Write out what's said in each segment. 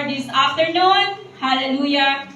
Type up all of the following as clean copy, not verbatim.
This afternoon. Hallelujah.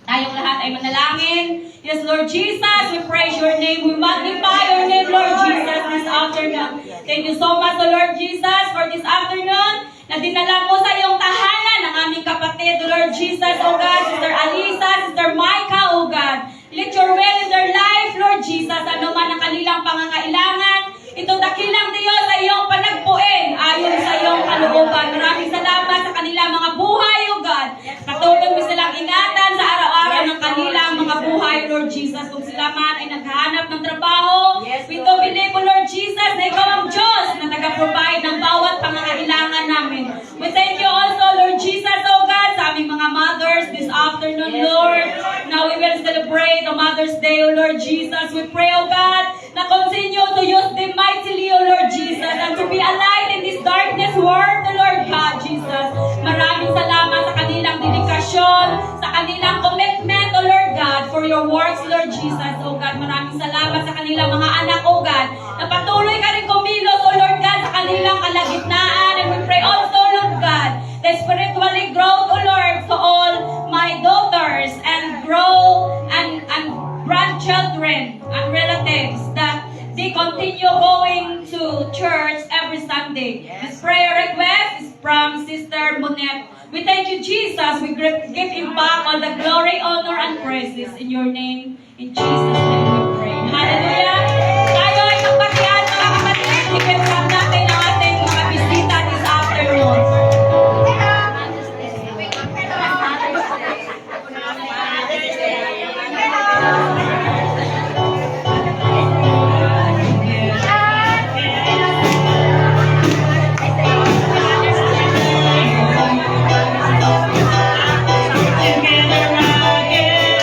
Tayong lahat ay manalangin. Yes, Lord Jesus, we praise your name. We magnify your name, Lord Jesus, this afternoon. Thank you so much, Lord Jesus, for this afternoon na dinala mo sa iyong tahanan ng aming kapatid, Lord Jesus, O God, Sister Alisa, Sister Micah, O God. Let your will in their life, Lord Jesus, ano man ang kanilang pangangailangan, itong dakilang Diyos sa iyong panagpuin ayon sa iyong kalooban. Maraming salamat sa kanilang mga buhay, O God. Patuloy mo silang ingatan sa araw-araw ng kanilang mga buhay, Lord Jesus. Kung sila man ay naghahanap ng trabaho, we do believe, Lord Jesus, na ikaw ang Diyos na taga-provide ng bawat pangangailangan namin. We thank you also, Lord Jesus, O God, sa aming mga mothers this afternoon, Lord. Now we will celebrate the Mother's Day, O Lord Jesus. We pray, O God, na continue to use them mightily, O Lord Jesus, and to be a light in this darkness world, O Lord God, Jesus. Maraming salamat sa kanilang dedikasyon, sa kanilang commitment, O Lord God, for your works, Lord Jesus, O God. Maraming salamat sa kanilang mga anak, O God, na patuloy ka rin kumilos, O Lord God, sa kanilang kalagitnaan. And we pray also, Lord God, that spiritually growth, O Lord, to all my daughters and grow and grandchildren and relatives, that they continue going to church every Sunday. This prayer request is from Sister Monet. We thank you, Jesus. We give him back all the glory, honor, and praises in your name. In Jesus' name we pray. Hallelujah. Tayo ay magpakihan, mga kapatid. I-welcome natin ang ating mga bisita this afternoon. Together again.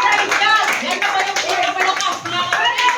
Praise God! Yan na ba yung pinakamalakas, mga kapatid?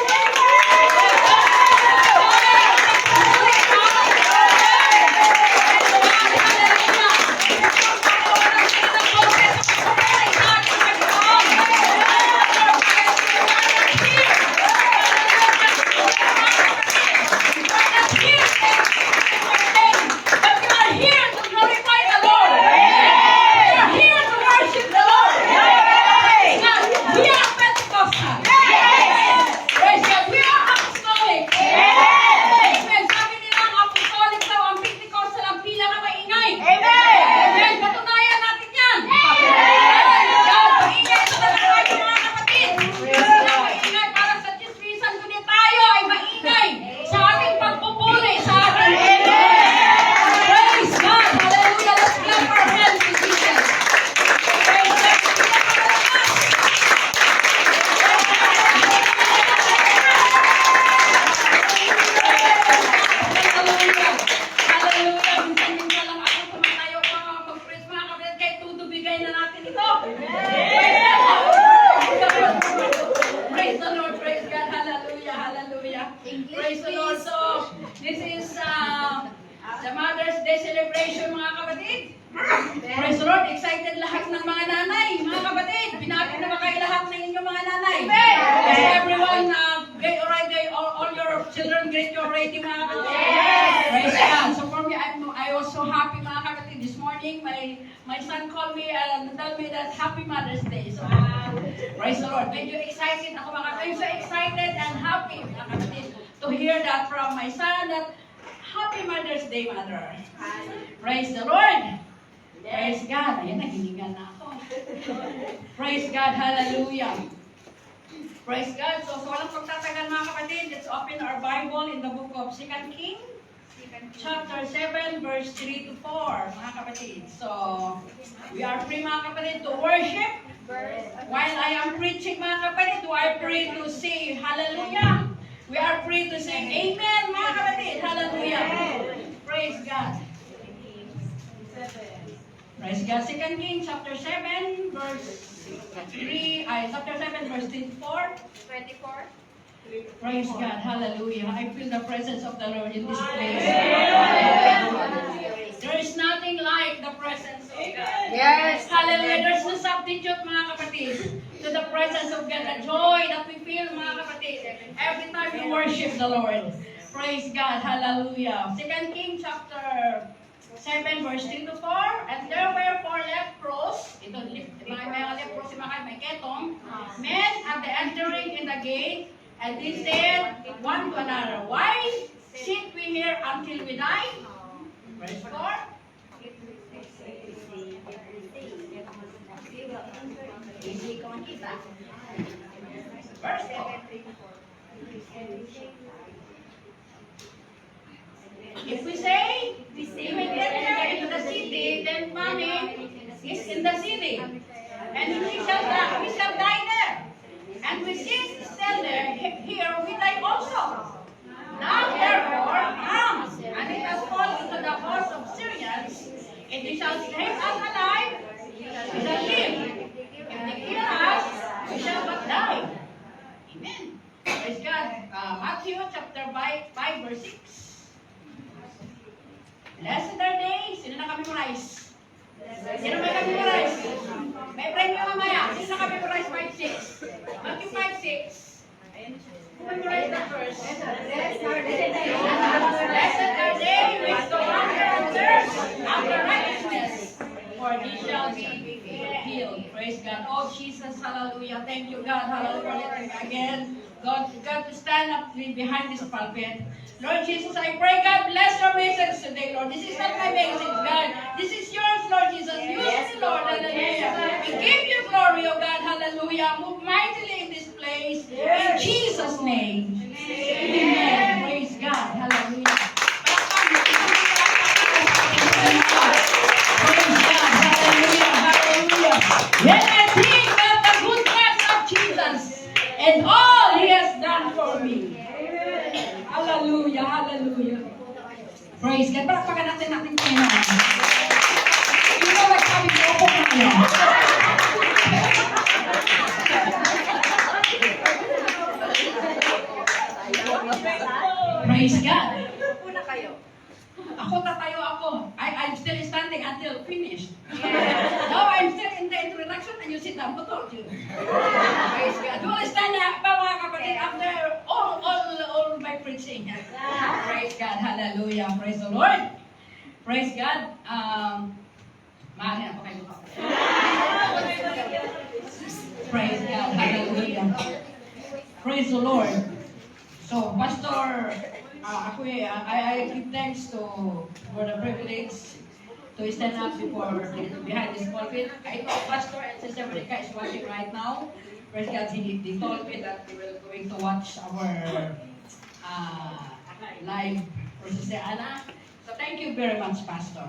Praise the Lord. So, this is the Mother's Day celebration, mga kapatid. Praise the Lord. Excited lahat ng mga nanay, mga kapatid. Pinapit na ba kayo lahat ng inyong mga nanay? Yes, everyone, great already, all your children great already, mga kapatid. Yes. Praise God. So for me, I was so happy, mga kapatid. This morning, my son called me and told me that Happy Mother's Day. So, praise the Lord. Medyo excited ako, mga kapatid. I'm so excited and happy, mga kapatid, to hear that from my son that Happy Mother's Day, Mother. Praise the Lord. Praise God. Ayan, nahiningan na ako. Praise God. Hallelujah. Praise God. So walang pagtatagal, mga kapatid. Let's open our Bible in the book of 2 Kings, chapter 7, verse 3 to 4, mga kapatid. So, we are free, mga kapatid, to worship. While I am preaching, mga kapatid, we are free to say hallelujah. We are free to say amen, mga kapatid. Hallelujah. Praise God. Praise God. 2 Kings chapter 7, verse 3, chapter 7, verse 24. Praise God. Hallelujah. I feel the presence of the Lord in this place. There is nothing like the presence of God. Yes. Hallelujah. There's no substitute, mga kapatid, to the presence of God. The joy that we feel, mga kapatid, every time we worship the Lord. Praise God. Hallelujah. 2 Kings chapter 7, verse 3 to 4. And there were 4 lepros. Ito, mga lepros, may ketong. Men at the entering in the gate. And they said one to another, why sit we here until we die? Verse 4. Verse 4. If we say, we will enter into the city, then famine is in the city. And we shall die there. Amen. Praise God. Matthew chapter 5 verse 6. Blessed are they. Sino naka-memorize? Sino may naka-memorize? May premyo mamaya. Sino naka-memorize 5:6? Matthew 5:6. Memorize that verse. Blessed are they which go hunger and thirst after righteousness, for they shall be healed. Praise God. Oh Jesus, hallelujah. Thank you, God. Hallelujah. Again, God to stand up behind this pulpit. Lord Jesus, I pray, God, bless your message today, Lord. This is not my message, God. This is yours, Lord Jesus. Use me, Lord. Hallelujah. We give you glory, oh God. Hallelujah. Move mightily in this place. In Jesus' name. Amen. Praise God. Hallelujah. Praise God. Hallelujah. Hallelujah. When I think of the goodness of Jesus and all He has done for me. Hallelujah. Hallelujah. Praise God. Palakpakan natin Panginoon. You know what sabi ko po ngayon? Praise God. Ako tatayo ako. I'm still standing until finished. Now I'm still in the introduction and you sit down. Who told you? Praise God. You will stand up, mga kapatid, after all my preaching. Praise God. Hallelujah. Praise the Lord. Praise God. Maaari na po kayo pa. Praise God. Hallelujah. Praise the Lord. So, Pastor, I give thanks for the privilege to stand up behind this pulpit. I know Pastor and Sister Monica is watching right now. Praise God, they told me that they were going to watch our live for Sister Anna. So thank you very much, Pastor.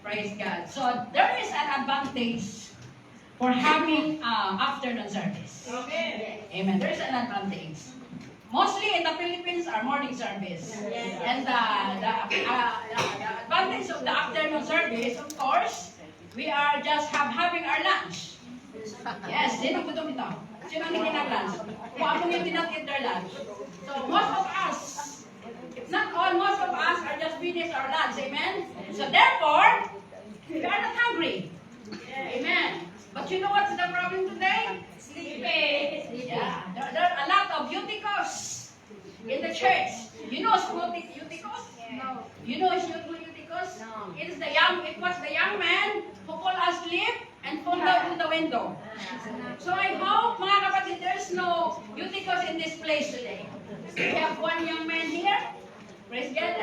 Praise God. So there is an advantage for having afternoon service. Amen. There is an advantage. Mostly in the Philippines are morning service. And the advantage of the afternoon service, of course, we are just having our lunch. Yes, sino gutom ito? Sino ang hindi nag-lunch? Kung ako yung did not eat their lunch. So most of us, if not all, most of us are just finished our lunch. Amen? So therefore, we are not hungry. Amen. But you know what's the problem today? Sleeping. Yeah. There are a lot of eutychus in the church. You know eutychus? No. You know eutychus? No. It was the young man who fall asleep and fall down from the window. So I hope, mga kapatid, there's no eutychus in this place today. We have one young man here. Praise God.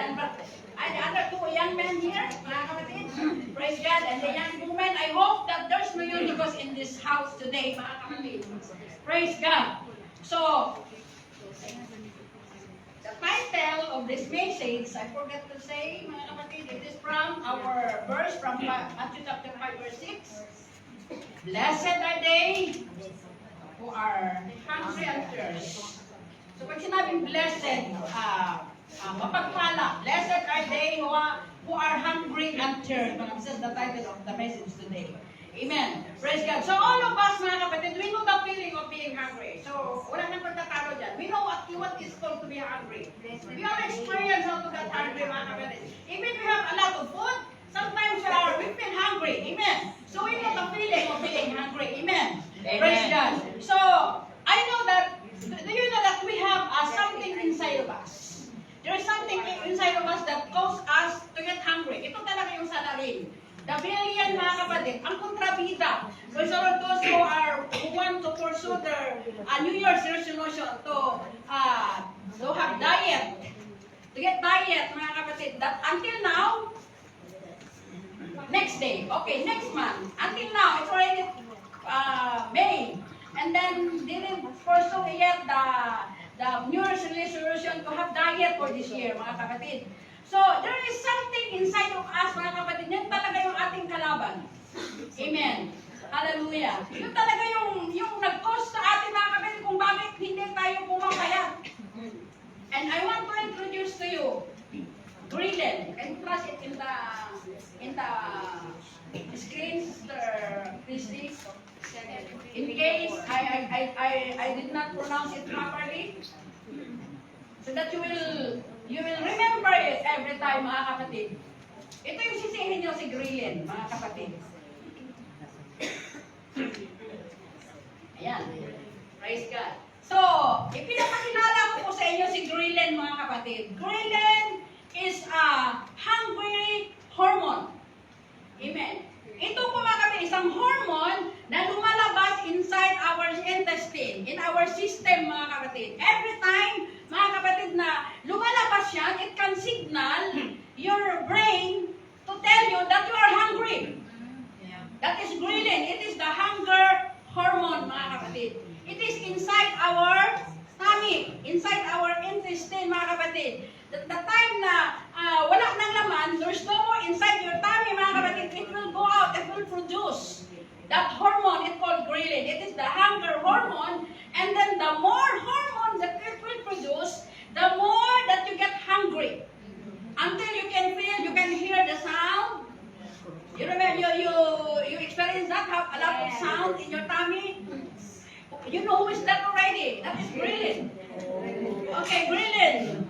And the other two young men here, mga kapatid. Praise God. And the young woman, I hope that there's no eutychus in this house today, mga kapatid. Praise God. So, the title of this message, I forgot to say, mga kapatid, it is from our verse from Matthew chapter 5 verse 6. Blessed are they who are hungry and thirst. So, pag sinabing blessed, mapagpala. Blessed are they who are hungry and thirst. This is the title of the message today. Amen. Praise God. So all of us, mga kapatid, we know the feeling of being hungry. So wala nang pagtatalo dyan. We know what it's called to be hungry. We all experience how to get hungry, mga kapatid. Even we have a lot of food, sometimes we feel hungry. Amen. So we know the feeling of being hungry. Amen. Praise God. So I know that, do you know that we have something inside of us? There is something inside of us that causes us to get hungry. Ito talaga yung salarin. The billion, mga kapatid, ang kontrabida. Praise the Lord, those who want to pursue their New Year's resolution to have diet, to get diet, mga kapatid, that until now, next day, okay, next month, until now, it's already May, and then didn't pursue yet the New Year's resolution to have diet for this year, mga kapatid. So, there is something inside of us, mga kapatid, yan talaga yung ating kalaban. Amen. Hallelujah. Yun talaga yung nag-cause sa atin, mga kapatid, kung bakit hindi tayo pumapayat. And I want to introduce to you Grillen. Can you flash it in the screen, Sister Christy? In case I I did not pronounce it properly. So that you will remember it every time, mga kapatid. Ito yung sisihin nyo si Grillen, mga kapatid. Ayan. Praise God. So, ipinapakilala ko po sa inyo si Grillen, mga kapatid. Grillen is a hungry hormone. Amen. Ito po mga kapatid, isang hormone na lumalabas inside our intestine, in our system, mga kapatid. Every time, mga kapatid, na lumalabas yan, it can signal your brain to tell you that you are hungry. That is ghrelin. It is the hunger hormone, mga kapatid. It is inside our tummy, inside our intestine, mga kapatid. The time na wala nang laman, there's no more inside your tummy, mga kapatid, it will go out, it will produce that hormone. It's called ghrelin. It is the hunger hormone. And then the more hormone that it will produce, the more that you get hungry. Until you can feel, you can hear the sound. You remember, you experience that, have a lot of sound in your tummy? You know who is that already? That is ghrelin. Okay, ghrelin.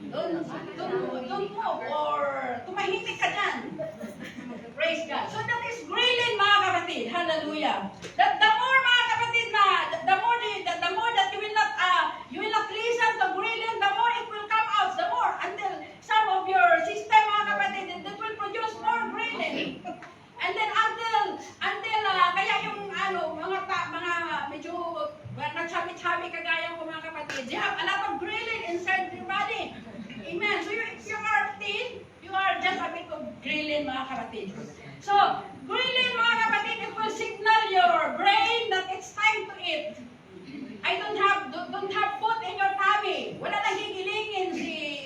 Don't move or tumahimik ka dyan. Praise God. So that is ghrelin, mga kapatid. Hallelujah. The more, mga kapatid, na the more that you will not listen to ghrelin, the more it will come out. The more until some of your system, mga kapatid, it will produce more ghrelin. And then until kaya yung mga medyo chubby kagaya ko, mga kapatid, they have a lot of ghrelin inside your body. Amen. So if you are thin, you are just a bit of ghrelin, mga kapatid. So, ghrelin, mga kapatid, it will signal your brain that it's time to eat. I don't have food in your tummy. Wala nang higilingin si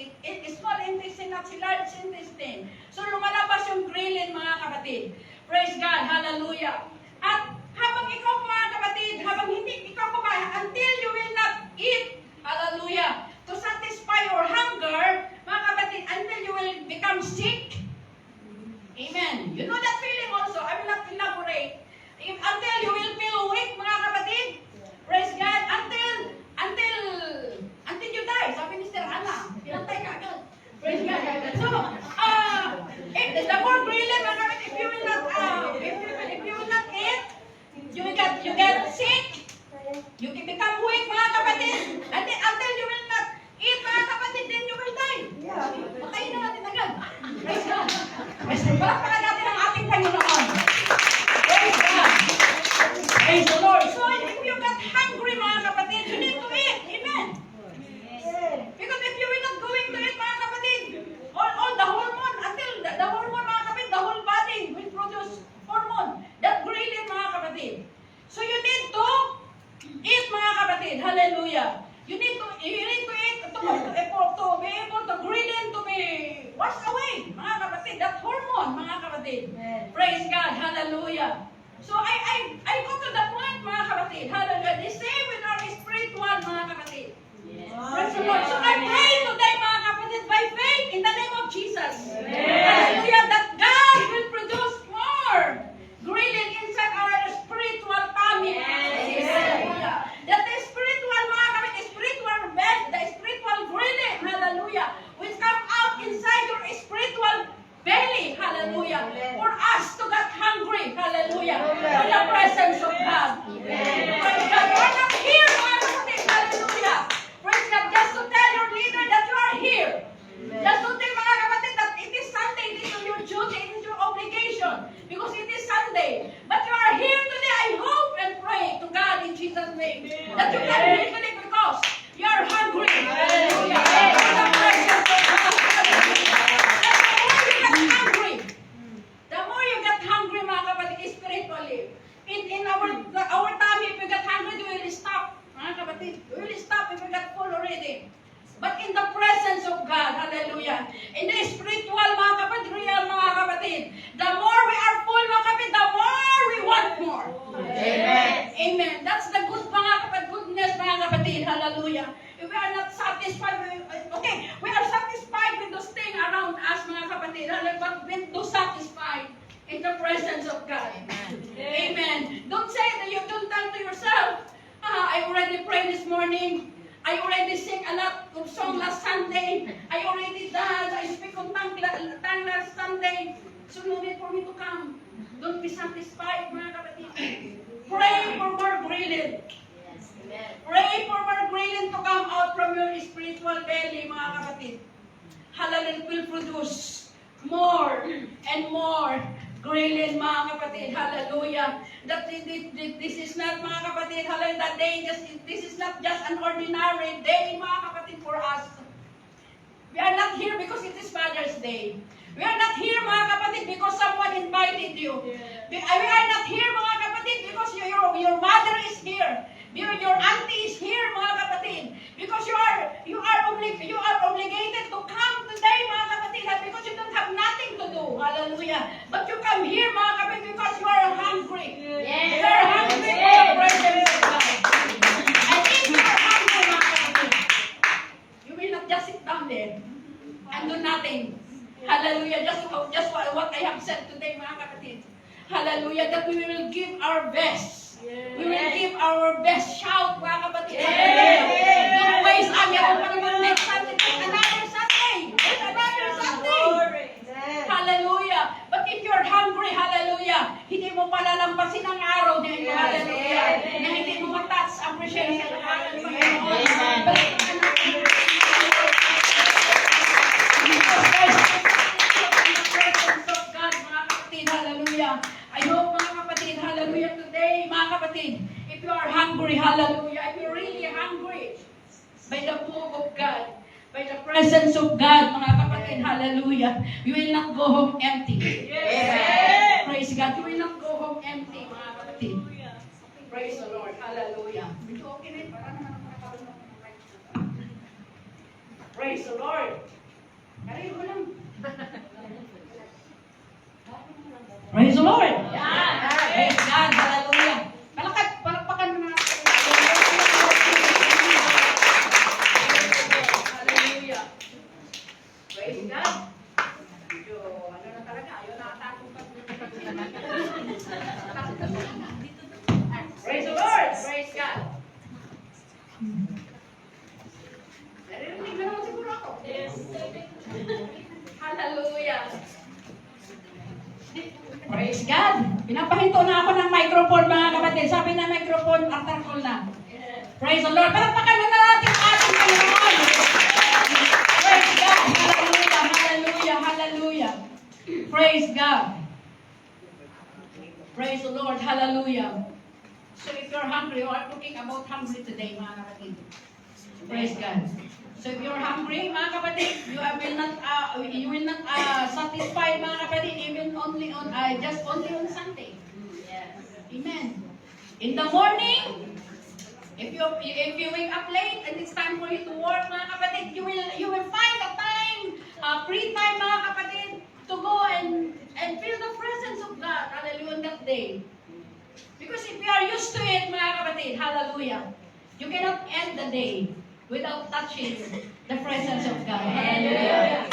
small intestine at si large intestine. So, lumalabas yung ghrelin, mga kapatid. Praise God. Hallelujah. At habang ikaw, mga kapatid, habang hindi ikaw kumain, until you will not eat, hallelujah, to satisfy your hunger, mga kapatid, until you will become sick. Amen. You know that feeling also. I will not elaborate. Until you will feel weak, mga kapatid. Praise God. Until you die. Sabi ni Sister Anna. Pinantay ka agad. Praise God. So, the more ghrelin, mga kapatid, if you will not eat, you get sick. You can become weak, mga kapatid. And then, until you will not eat, mga kapatid, then you will die. Patayin na natin agad. Praise God. Palakpakan natin ang ating Panginoon. Praise God. Praise the Lord. So, if you get hungry, mga kapatid, you need to eat. Amen. Because if you will not going to eat, mga kapatid, all the hormone, until the hormone, mga kapatid, the whole body will produce hormone. That ghrelin, mga kapatid. So, you need to eat, mga kapatid. Hallelujah. You need to eat to be able to ghrelin to be washed away, mga kapatid. That hormone, mga kapatid. Praise God. Hallelujah. So I go to the point, mga kapatid. Hallelujah. The same with our spiritual, mga kapatid. Praise the Lord. So I pray today, mga kapatid, by faith in the name of Jesus. Hallelujah. That God will produce more ghrelin inside our spiritual tummy. Hallelujah. That the spiritual, mga kapatid, the spiritual ghrelin, hallelujah, will come out inside your spiritual belly, hallelujah, for us to get hungry, hallelujah, for the presence of God. Praise God. You are not here, mga kapatid, hallelujah. Praise God. Just to tell your leader that you are here. Just to tell, mga kapatid, that it is Sunday, it is your duty, it is your obligation, because it is Sunday. But you are here today, I hope and pray to God in Jesus' name, that you can hear today because you are hungry. Hallelujah. For the presence of God. The more you get hungry, mga kapatid, spiritually, in our tummy, if you get hungry, you will stop. Mga kapatid, you will stop if you get full already. But in the presence of God, hallelujah, in the spiritual, mga kapatid, real, mga kapatid, the more we are full, mga kapatid, the more we want more. Amen. Amen. That's the good, mga kapatid, goodness, mga kapatid, hallelujah. If we are not satisfied, we are satisfied with those things around us, mga kapatid, but we do satisfied in the presence of God. Amen. Don't say that you don't tell to yourself, I already prayed this morning. I already sing a lot of song last Sunday. I already dance. I speak on tongue last Sunday. So no need for me to come. Don't be satisfied, mga kapatid. Pray for more grilling. Pray for more grilling to come out from your spiritual belly, mga kapatid. Hallelujah, will produce more and more grilling, mga kapatid. Hallelujah. That this is not, mga kapatid, hallelujah, that day, this is not just an ordinary day, mga kapatid, for us. We are not here because it is Father's Day. We are not here, mga kapatid, because someone invited you. We are not here, mga kapatid, because your mother is here. Your auntie is here, mga kapatid. Because you are obligated to come today, mga kapatid, not because you don't have nothing to do. Hallelujah. But you come here, mga kapatid, because you are hungry. Yes. You are hungry for the presence of God. And if you are hungry, mga kapatid, you will not just sit down there and do nothing. Hallelujah. Just what I have said today, mga kapatid. Hallelujah. That we will give our best. We will give our best shout, mga kapatid. Hallelujah. Don't waste ang pa naman next Sunday. There's another Sunday. There's another Sunday. Hallelujah. But if you're hungry, hallelujah, hindi mo palalampasin ang araw din. Hallelujah. Na hindi mo matouch ang presensya ng Hallelujah. Hallelujah. I hope, mga kapatid, hallelujah, today, mga kapatid, if you are hungry, hallelujah, if you're really hungry by the move of God, by the presence of God, mga kapatid, hallelujah, you will not go home empty. Yes. Praise God. You will not go home empty, mga kapatid. Praise the Lord. Hallelujah. Medyo okay na yun. Para naman ako nakaroon ng right. Praise the Lord. Kaya mo lang. Praise the Lord. Yeah. Praise God. Hallelujah. Palakpakan mo na. Hallelujah. Praise God. Medyo, ano na talaga, ayaw na atakong pa. Praise the Lord. Praise God. Narinig na naman siguro ako. Yes. Hallelujah. Praise God. Pinapahinto na ako ng microphone, mga kapatid. Sabi na microphone, artarkol na. Praise the Lord. Palakpakan na natin ang ating Panginoon. Praise God. Hallelujah. Hallelujah. Hallelujah. Praise God. Praise the Lord. Hallelujah. So if you're hungry, you are talking about hungry today, mga kapatid. Praise God. So if you're hungry, mga kapatid, you will not satisfied, mga kapatid, even only on Sunday. Yes. Amen. In the morning, if you wake up late and it's time for you to work, mga kapatid, you will find a time, free time, mga kapatid, to go and feel the presence of God. Hallelujah, on that day. Because if you are used to it, mga kapatid, hallelujah, you cannot end the day without touching the presence of God. Hallelujah.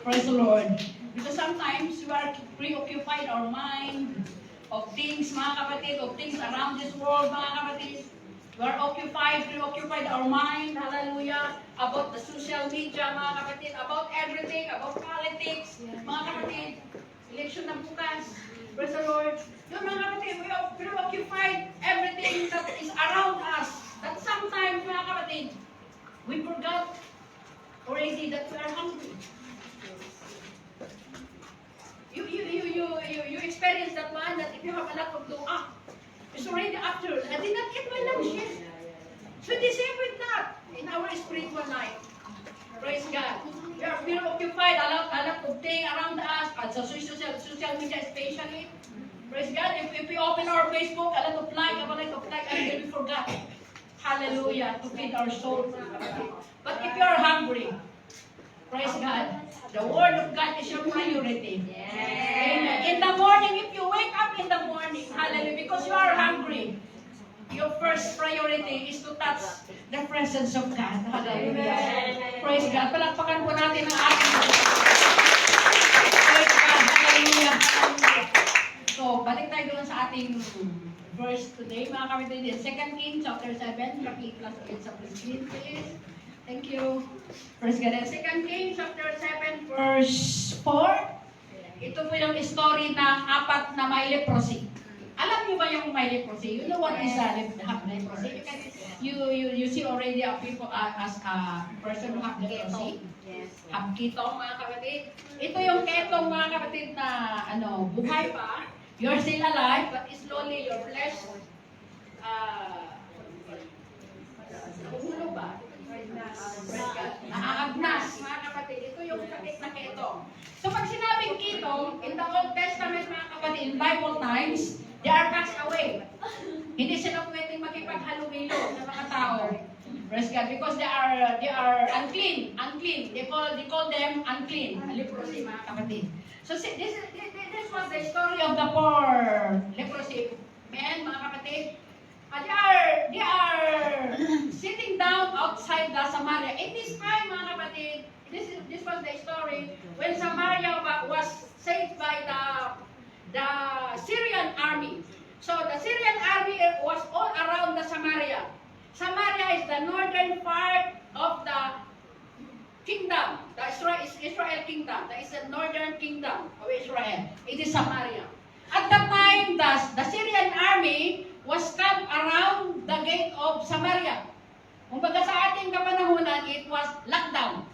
Praise the Lord. Because sometimes we are preoccupied our mind of things, mga kapatid, of things around this world, mga kapatid. We are preoccupied our mind, hallelujah, about the social media, mga kapatid, about everything, about politics, mga kapatid, election na bukas. Praise the Lord. Yun, mga kapatid, we are preoccupied everything that is around us. That sometimes, mga kapatid, we forgot already that we are hungry. You experience that one, that if you have a lot of dua, it's already after. I did not get my lunch yet. So the same with that in our spiritual life. Praise God. We are preoccupied a lot of things around us, at the social media especially. Praise God. If we open our Facebook, a lot of like, and then we forgot. Hallelujah, to feed our soul. But if you are hungry, praise God, the Word of God is your priority. Amen. In the morning, if you wake up in the morning, hallelujah, because you are hungry, your first priority is to touch the presence of God. Hallelujah. Praise God. Palakpakan po natin ang ating. Praise God. Hallelujah. So, balik tayo doon sa ating verse today, mga kapatid. 2 Kings chapter 7, plus 8 sa screen, please. Thank you. Praise God. 2 Kings chapter 7, verse 4. Ito po yung story ng apat na may leprosy. Alam niyo ba yung may leprosy? You know what is leprosy? You see already a people as a person who have leprosy. Have ketong, mga kapatid. Ito yung ketong, mga kapatid, na buhay pa. You're still alive, but slowly your flesh nahuhulog ba? Naaagnas, mga kapatid. Ito yung sakit na ketong. So pag sinabing ketong, in the Old Testament, mga kapatid, in Bible times, they are cast away. Hindi sila pwedeng makipaghalumilo sa mga tao. Praise God, because they are unclean. Unclean. They call them unclean. Leprosy, mga kapatid. So see, this was the story of the poor leprosy men, mga kapatid. They are sitting down outside the Samaria. In this time, mga kapatid, this was the story when Samaria was saved by the Syrian army. So the Syrian army was all around the Samaria. Samaria is the northern part of the kingdom, the Israel kingdom. That is the northern kingdom of Israel. It is Samaria. At that time, the Syrian army was camped around the gate of Samaria. Kumbaga sa ating kapanahunan, it was lockdown.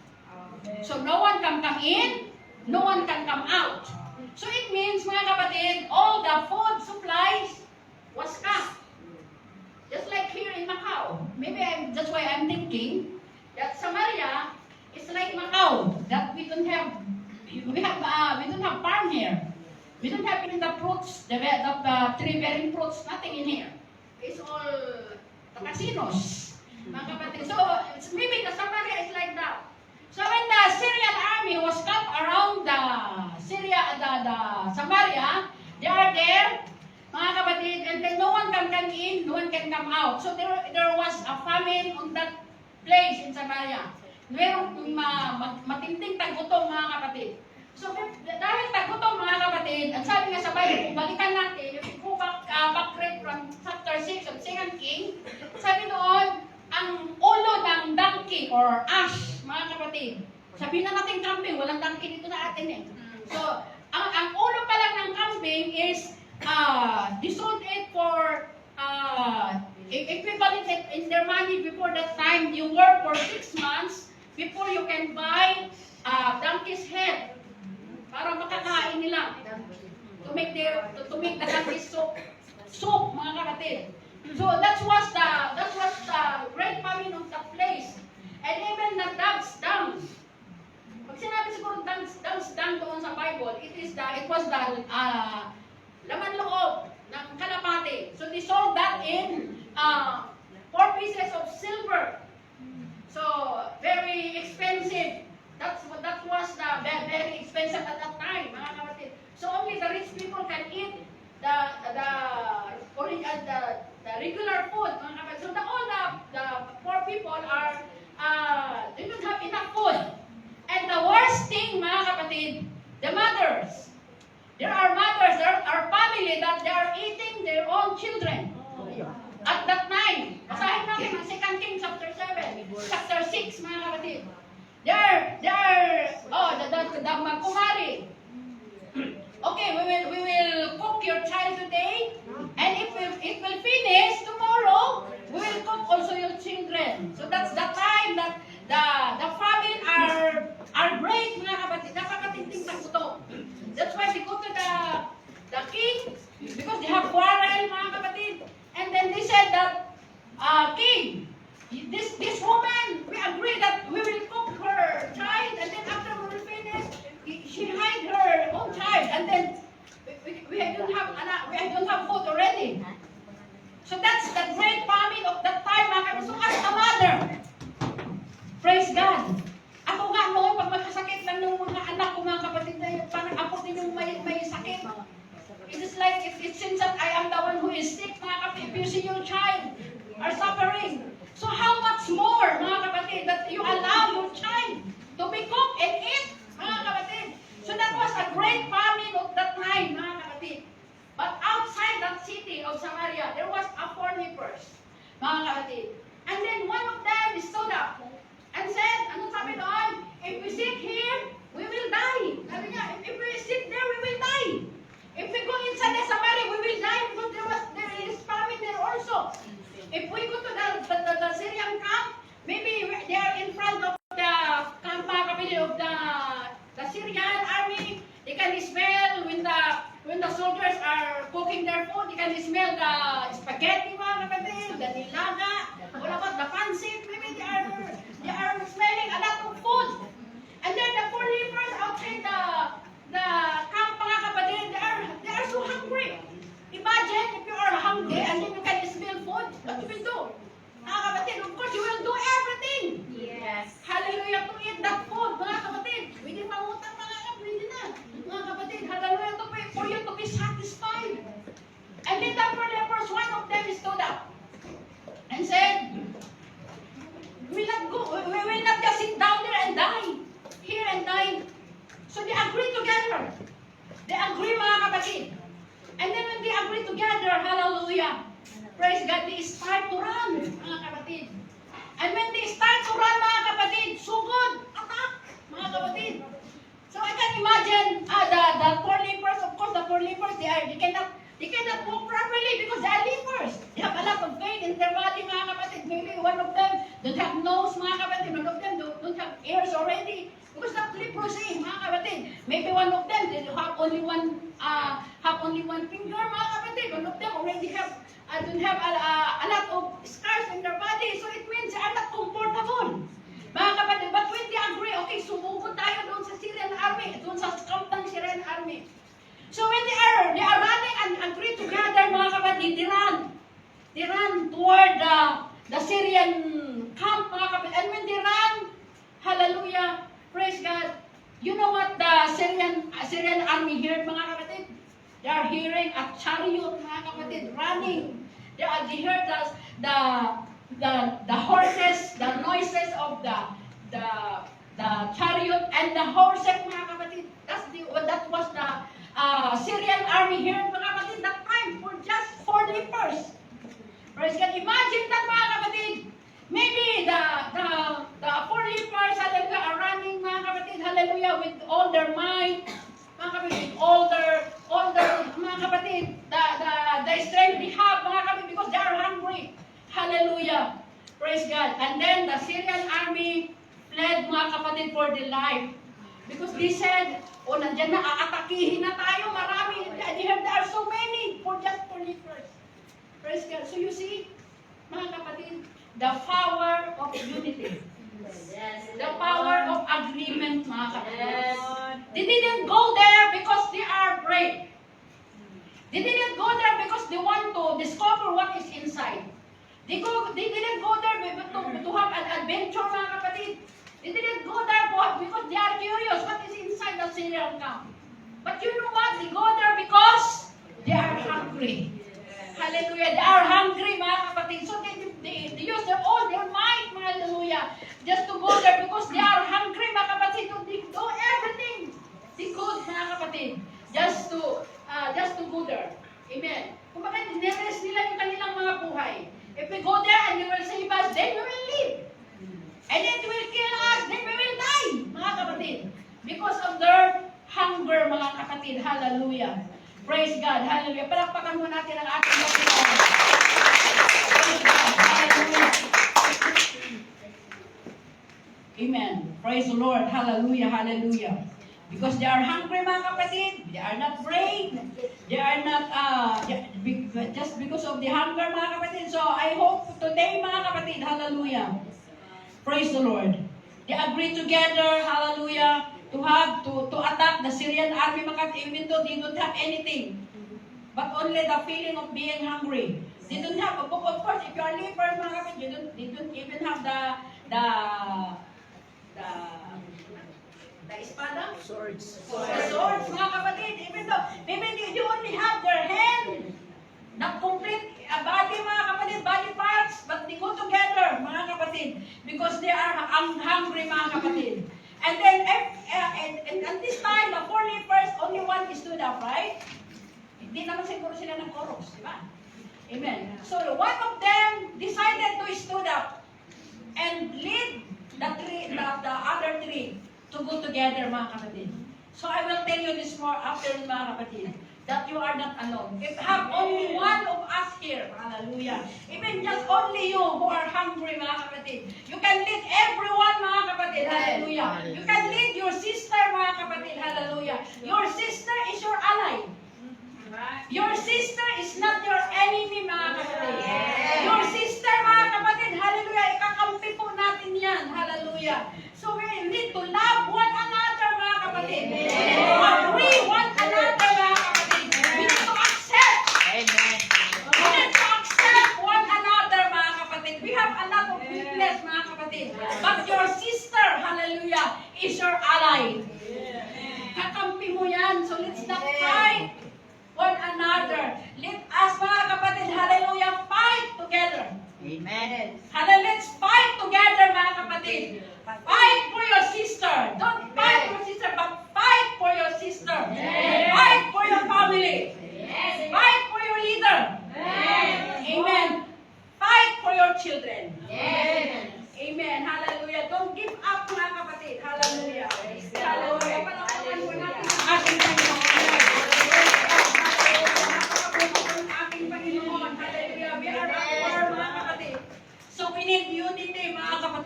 So no one can come in, no one can come out. So it means, mga kapatid, all the food supplies was cut. Just like here in Macau. Maybe that's why I'm thinking that Samaria is like Macau. That we don't have farm here. We don't have even the fruits, the tree-bearing fruits, nothing in here. It's all the casinos, mga kapatid. So maybe the Samaria is like that. So when the Syrian army was camped around the Samaria, they are there, mga kapatid, and then no one can come in, no one can come out. So there was a famine on that place in Samaria. Merong matinding tagutom, mga kapatid. So dahil tagutom, mga kapatid, ang sabi nga sa Bible, balikan natin, if you go back from chapter 6 of 2 King, sabi doon, ang ulo ng donkey or ash, mga kapatid. Sabihin na natin kambing, walang donkey dito sa atin eh. So, ang ulo pa lang ng kambing is they sold it for equivalent in their money before that time. You work for 6 months before you can buy donkey's head para makakain nila to make the donkey's soup, mga kapatid. So that was the great famine of that place. And even the dog's dung. Pag sinabi siguro dog's dung doon sa Bible, it was the laman loob ng kalapate. So they sold that in 4 pieces of silver. So very expensive. That was the very expensive at that time, mga kapatid. So only the rich people can eat the regular food, mga kapatid. So all the poor people they don't have enough food. And the worst thing, mga kapatid, the mothers. There are mothers, there are family that they are eating their own children. At that time, basahin natin ang 2 Kings chapter 7, chapter 6, mga kapatid. The magkumari. Okay, we will cook your child today, and if it will finish tomorrow, we will cook also your children. So that's the time that the famine are great, mga kapatid. Napakatinding tagutom. That's why they go to the king, because they have quarrel, mga kapatid. And then they said that, king, this woman, we agree that we will cook her child, and then after we will finish, she hide her own child, and then we don't have food already. So that's the great famine of that time, mga kapatid. So as a mother, praise God. Ako nga noon, pag magkasakit lang ng mga anak ko, mga kapatid, parang ako din yung may sakit. It is like, it seems that I am the one who is sick, mga kapatid. If you see your child are suffering. So how much more, mga kapatid, that you allow your child to be cooked and eat, mga kapatid. So that was a great famine of that time, mga kapatid. kapatid. And then when they agree together, hallelujah, praise God, they start to run, mga kapatid. And when they start to run, mga kapatid, sugod, attack, mga kapatid. So I can imagine the poor lepers, of course, the poor lepers, they cannot walk properly because they are lepers. They have a lot of pain in their body, mga kapatid. Maybe one of them don't have nose, mga kapatid. One of them don't have ears already. Because that's leprosy, mga kapatid. Maybe one of them they have only one finger, mga kapatid. One of them already don't have a lot of scars in their body. So it means they are not comfortable. Mga kapatid, but when they agree, okay, sumugod tayo doon sa Syrian army, doon sa camp ng Syrian army. So when they are running and agree together, mga kapatid, they run toward the Syrian camp, mga kapatid. And when they run, hallelujah, praise God. You know what the Syrian army heard, mga kapatid? They are hearing a chariot, mga kapatid, running. They heard the horses, the noises of the chariot and the horses, mga kapatid. That was the Syrian army here, mga kapatid, that time for just 4 lepers. Praise God. Imagine that, mga kapatid. Maybe the 4 lepers, hallelujah, are running, mga kapatid, hallelujah, with all their might, mga kapatid, all their, mga kapatid, the strength they have, mga kapatid, because they are hungry. Hallelujah. Praise God. And then the Syrian army fled, mga kapatid, for their life. Because they said, nandiyan na, aatakihin na tayo, marami. There are so many for just 4 lepers. Praise God. So you see, mga kapatid, the power of unity. The power of agreement, mga kapatid. They didn't go there because they are brave. They didn't go there because they want to discover what is inside. They didn't go there to have an adventure, mga kapatid. They didn't go there because they are curious what is inside the Syrian camp. But you know what? They go there because they are hungry. Hallelujah. They are hungry, mga kapatid. So they use all their might, hallelujah, just to go there because they are hungry, mga kapatid. So they do everything they could, mga kapatid, just to go there. Amen. Kung bakit nireres nila yung kanilang mga buhay. If we go there and you will save us, then we will live. And it will kill us, then we will die, mga kapatid. Because of their hunger, mga kapatid. Hallelujah. Praise God. Hallelujah. Palakpakan mo natin ang ating Panginoon. Praise God. Hallelujah. Amen. Praise the Lord. Hallelujah. Hallelujah. Because they are hungry, mga kapatid. They are not brave. They are not, just because of the hunger, mga kapatid. So I hope today, mga kapatid, hallelujah. Praise the Lord. They agree together, hallelujah, to attack the Syrian army, mga kapatid, even though they don't have anything. But only the feeling of being hungry. They don't have a book, of course, if you are lepers, mga kapatid, they don't even have the espada? Swords. The swords, mga kapatid. Even though, maybe you only have their hand, not complete body, mga kapatid, body parts, but they go together, mga kapatid, because they are hungry, mga kapatid. And then, at this time, the 4 lepers, only one stood up, right? Hindi naman siguro sila ng chorus, di ba? Amen. So, one of them decided to stood up and lead the other 3 to go together, mga kapatid. So I will tell you this more afternoon, mga kapatid, that you are not alone. If have only one of us here, hallelujah, even just only you who are hungry, mga kapatid, you can lead everyone, mga kapatid, hallelujah. You can lead your sister, mga kapatid, hallelujah. Your sister is your ally. Your sister is not your enemy, mga kapatid. Your sister, mga kapatid, hallelujah, ikakampi po natin yan, hallelujah. So we need to love one another, mga kapatid. We need to agree one another, mga kapatid. We need to accept. Amen. We need to accept one another, mga kapatid. We have a lot of weakness, mga kapatid. But your sister, hallelujah, is your ally. Kakampi mo yan. So let's not fight one another. Let us, mga kapatid, hallelujah, fight together. Amen. Hallelujah, let's fight together, mga kapatid. Fight for your sister. Don't fight for your sister, but fight for your sister. Fight for your family.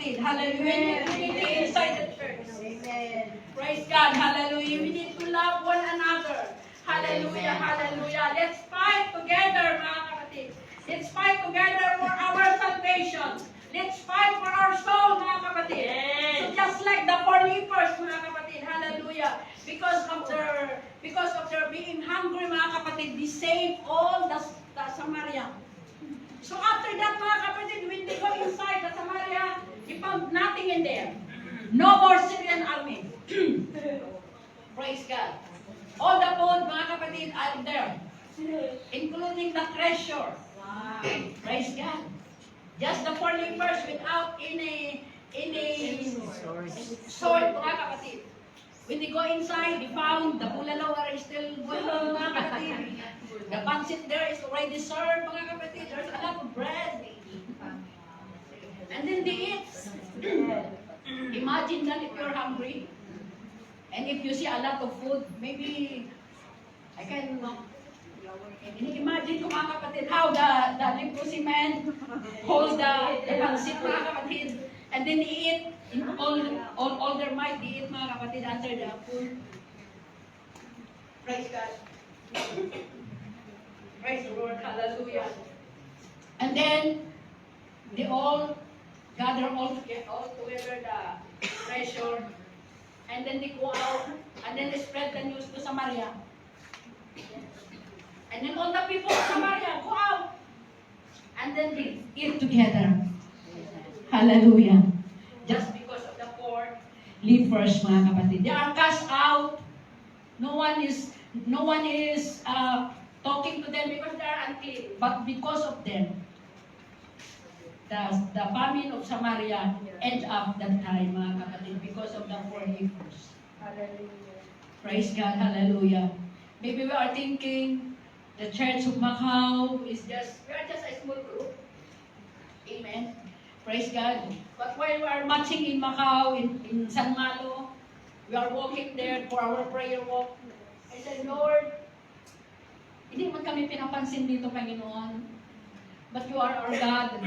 kapatid. Hallelujah. We need to inside the church. Praise God. Hallelujah. We need to love one another. Hallelujah. Hallelujah. Let's fight together, mga kapatid. Let's fight together for our salvation. Let's fight for our soul, mga kapatid. So just like the four lepers, mga kapatid. Hallelujah. Because of their being hungry, mga kapatid, they saved all the Samaria. So after that, mga kapatid, when they go inside the Samaria, they found nothing in there. No more Syrian army. Praise God. All the food, mga kapatid, are there. Including the treasure. Wow. Praise God. Just the four lepers without any sword, mga kapatid. When they go inside, they found the bulalo are still boiling, mga kapatid. The pancit there is already served, mga kapatid. There's a lot of bread. And then they eat. Imagine that if you're hungry, and if you see a lot of food, maybe I can imagine ko, mga kapatid, how the leprosy man hold the pancit, mga kapatid, and then they eat in all their might. They eat, mga kapatid, under the food. Praise God. Praise the Lord. Hallelujah. And then they all gather all together the treasure, and then they go out, and then they spread the news to Samaria. And then all the people of Samaria go out, and then they eat together. Hallelujah. Just because of the poor lepers, mga kapatid. They are cast out. No one is talking to them because they are unclean. But because of them, the famine of Samaria end up that time, mga kapatid, because of the poor lepers. Hallelujah. Praise God. Hallelujah. Maybe we are thinking the Church of Macau we are just a small group. Amen. Praise God. But while we are marching in Macau, in San Malo, we are walking there for our prayer walk. I said, Lord, hindi man kami pinapansin dito, Panginoon, but you are our God.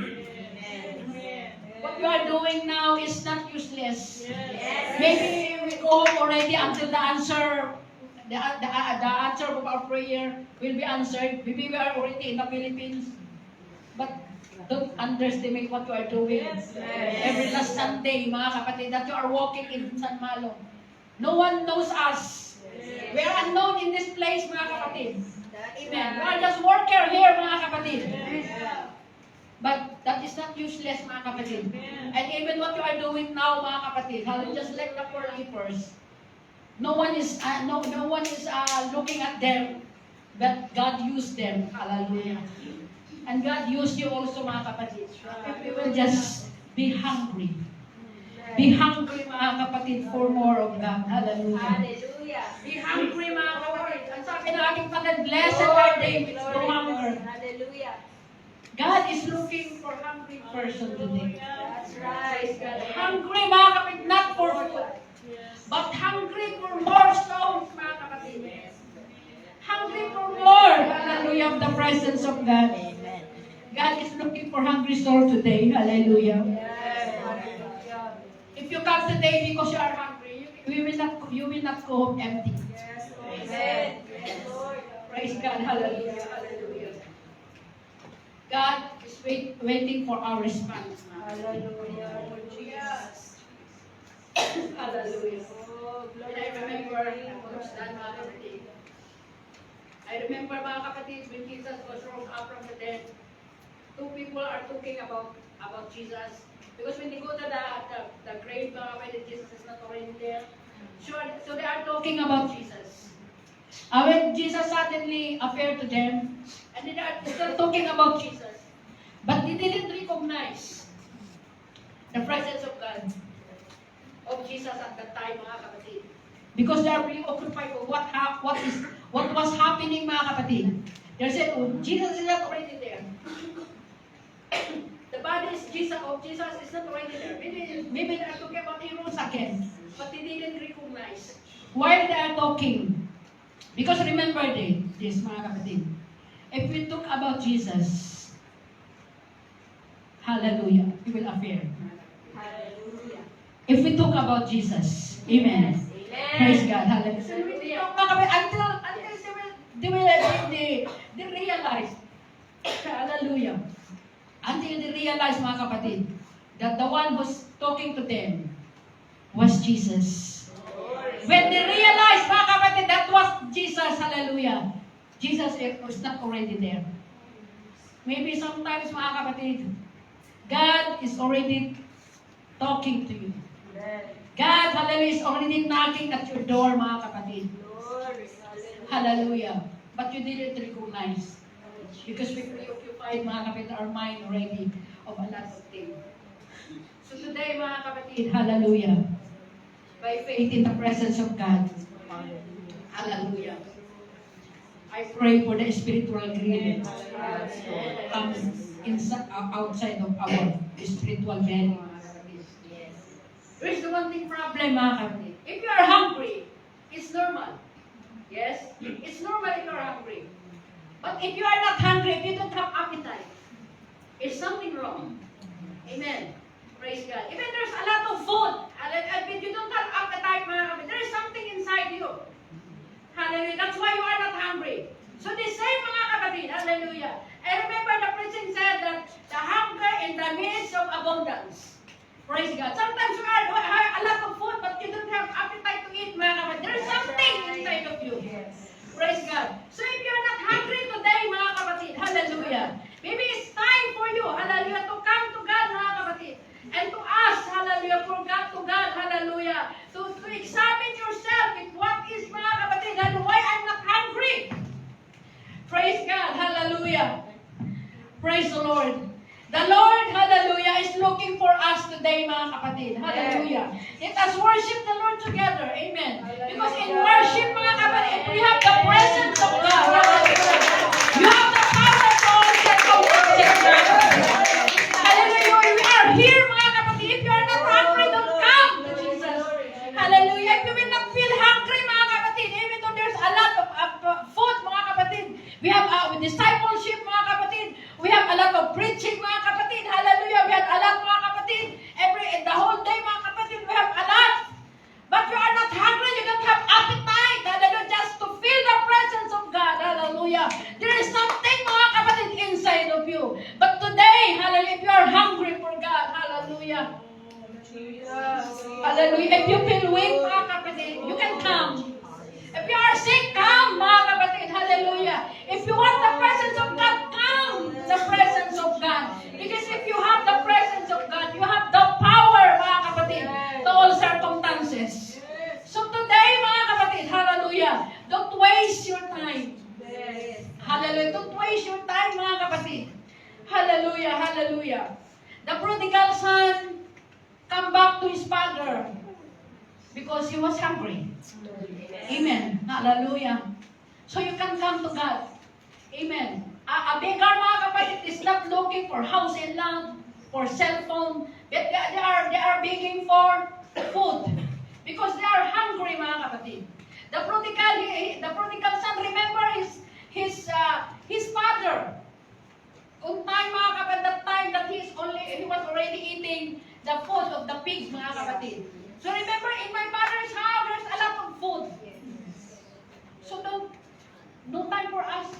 What you are doing now is not useless. Maybe we go home already until the answer of our prayer will be answered. Maybe we are already in the Philippines. But don't underestimate what you are doing. Every last Sunday, mga kapatid, that you are walking in San Malo. No one knows us. We are unknown in this place, mga kapatid. Amen. We are just worker here, mga kapatid. But that is not useless, mga kapatid. And even what you are doing now, mga kapatid, just like the poor lepers, no one is looking at them, but God used them. Hallelujah. And God used you also, mga kapatid. If you will just be hungry. Be hungry, mga kapatid, for more of God. Hallelujah. Hallelujah. Be hungry, mga kapatid. Ang sabi ng aking Panginoon, blessed are they which go hunger. Hallelujah. God is looking for hungry person today. That's right. Hungry, mga kapatid, not for food, but hungry for more souls, mga kapatid. Hungry for more, hallelujah, of the presence of God. God is looking for hungry soul today, hallelujah. If you come today because you are hungry, you will not go home empty. Amen. Praise God, hallelujah, hallelujah. God is waiting for our response. Hallelujah. Yes. Hallelujah. And I remember, mga kapatid, when Jesus was rose up from the dead, two people are talking about Jesus. Because when they go to the grave, mga kapatid, Jesus is not already there. So they are talking about Jesus. When Jesus suddenly appeared to them, and they are still talking about Jesus. But they didn't recognize the presence of God, of Jesus at that time, mga kapatid. Because they are preoccupied with what was happening, mga kapatid. They said, oh, Jesus is not already there. The body of Jesus is not already there. Maybe they are talking about he rose again. But they didn't recognize. While they are talking, because remember this, mga kapatid, if we talk about Jesus, hallelujah, he will appear. if we talk about Jesus. Amen. Praise God. Hallelujah. Until they realize, hallelujah, until they realize, mga kapatid, that the one who's talking to them was Jesus. When they realized, mga kapatid, that was Jesus, hallelujah, Jesus was not already there. Maybe sometimes, mga kapatid, God is already talking to you. God, hallelujah, is already knocking at your door, mga kapatid. Hallelujah. But you didn't recognize. Because we preoccupied, mga kapatid, our mind already of a lot of things. So today, mga kapatid, hallelujah, by faith in the presence of God, hallelujah, I pray for the spiritual agreement outside of our spiritual belly. There's the one thing problem, mga kapatid. If you are hungry, it's normal. Yes? It's normal if you are hungry. But if you are not hungry, if you don't have appetite, it's something wrong. Amen. Praise God. Even there's a lot of food, and if you don't have appetite, mga kapatid, there is something inside you. Hallelujah. That's why you are not hungry. So the same, mga kapatid, hallelujah. I remember the preaching said that the hunger in the midst of abundance. Praise God. Sometimes you have a lot of food, but you don't have appetite to eat, mga kapatid. There is something inside of you. Praise God. So if you're not hungry today, mga kapatid, hallelujah, maybe it's time for you, hallelujah, to come to God, mga kapatid, and to ask, hallelujah, for God to God, hallelujah, to examine yourself with what is, mga kapatid, and why I'm not hungry. Praise God, hallelujah. Praise the Lord. The Lord, hallelujah, is looking for us today, mga kapatid. Hallelujah. Let us worship the Lord together. Amen. Because in worship, mga kapatid, we have the presence of God. Hallelujah. You have the power to hallelujah. We are here, mga kapatid. If you are not hungry, don't come to Jesus. Hallelujah. If you will not feel hungry, mga kapatid, even though there's a lot of food, mga kapatid, we have discipleship, mga kapatid. We have a lot of preaching, mga kapatid. Hallelujah. We have a lot, mga kapatid. The whole day, mga kapatid, we have a lot. But you are not hungry. You don't have appetite. Hallelujah. Just to feel the presence of God. Hallelujah. There is something, mga kapatid, inside of you. But today, hallelujah, if you are hungry for God, hallelujah. Hallelujah. If you feel weak, mga kapatid, you can come. If you are sick, come, mga kapatid. Hallelujah. If you want the presence of God, come the presence of God. Because if you have the presence of God, you have the power, mga kapatid, to all circumstances. So today, mga kapatid, hallelujah, don't waste your time. Hallelujah. Don't waste your time, mga kapatid. Hallelujah, hallelujah. The prodigal son come back to his father because he was hungry. Amen. Hallelujah. So you can come to God. Amen. A beggar, mga kapatid, is not looking for house and land, for cell phone. They are begging for food because they are hungry, mga kapatid. The prodigal son, remember his father. Kung time, mga kapatid, that time that he was already eating the food of the pigs, mga kapatid. So remember, in my father's house, there's a lot of food. So no time for us.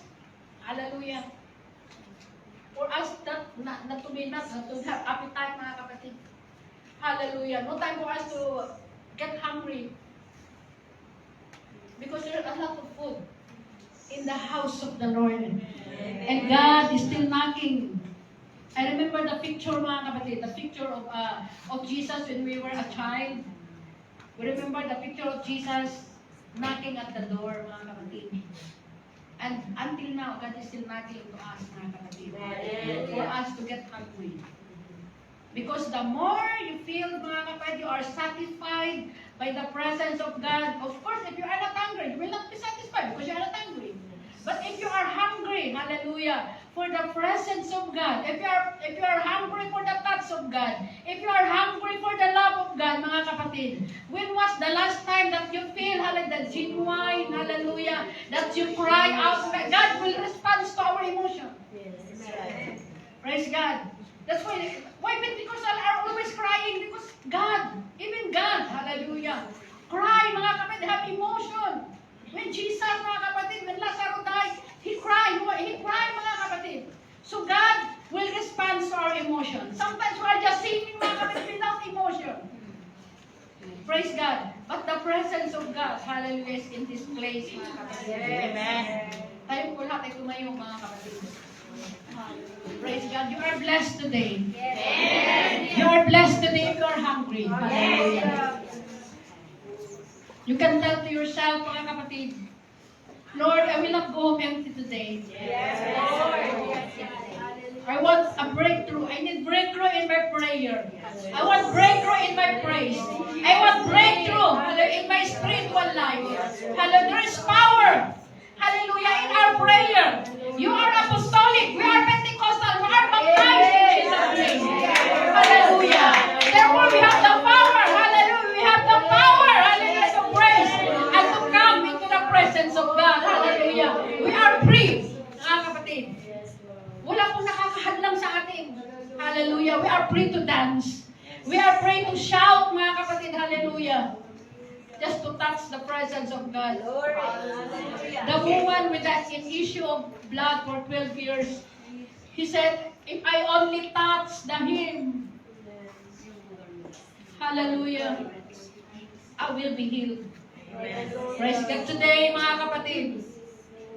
Hallelujah. For us not to have appetite, mga kapatid. Hallelujah. No time for us to get hungry. Because there's a lot of food in the house of the Lord. And God is still knocking. I remember the picture, mga kapatid, the picture of Jesus when we were a child. We remember the picture of Jesus knocking at the door, mga kapatid. And until now, God is still knocking to us, mga kapatid, for us to get hungry. Because the more you feel, mga kapatid, you are satisfied by the presence of God. Of course, if you are not hungry, you will not be satisfied because you are not hungry. But if you are hungry, hallelujah, for the presence of God, if you are hungry for the touch of God, if you are hungry for the love of God, mga kapatid, when was the last time that you feel, hallelujah, genuine, hallelujah, that you cry out, God will respond to our emotion. Praise God. That's why because I are always crying because God, even have emotion. When Jesus, mga kapatid, when Lazarus died, he cried. He cried, mga kapatid. So God will respond to our emotion. Sometimes we are just singing, mga kapatid, without emotion. Praise God. But the presence of God, hallelujah, is in this place, mga kapatid. Amen. Tayo po lahat ay tumayo, mga kapatid. Praise God. You are blessed today. You are blessed today if you are hungry. Hallelujah. You can tell to yourself, mga kapatid, Lord, I will not go home empty today. I want a breakthrough. I need breakthrough in my prayer. I want breakthrough in my praise. I want breakthrough in my spiritual life. Hallelujah. There is power. Hallelujah. In our prayer. You are apostolic. We are Pentecostal. We are baptized in Jesus' name. Hallelujah. Therefore, we have the power. Hallelujah. We have the power. Hallelujah. To praise and to come into the presence of God. Hallelujah. We are free. Mga kapatid. Wala pong nakakahadlang sa atin. Hallelujah. We are free to dance. We are free to shout, mga kapatid. Hallelujah. Just to touch the presence of God. The woman with that issue of blood for 12 years, he said, if I only touch the hem, hallelujah, I will be healed. Praise God. Today, mga kapatid,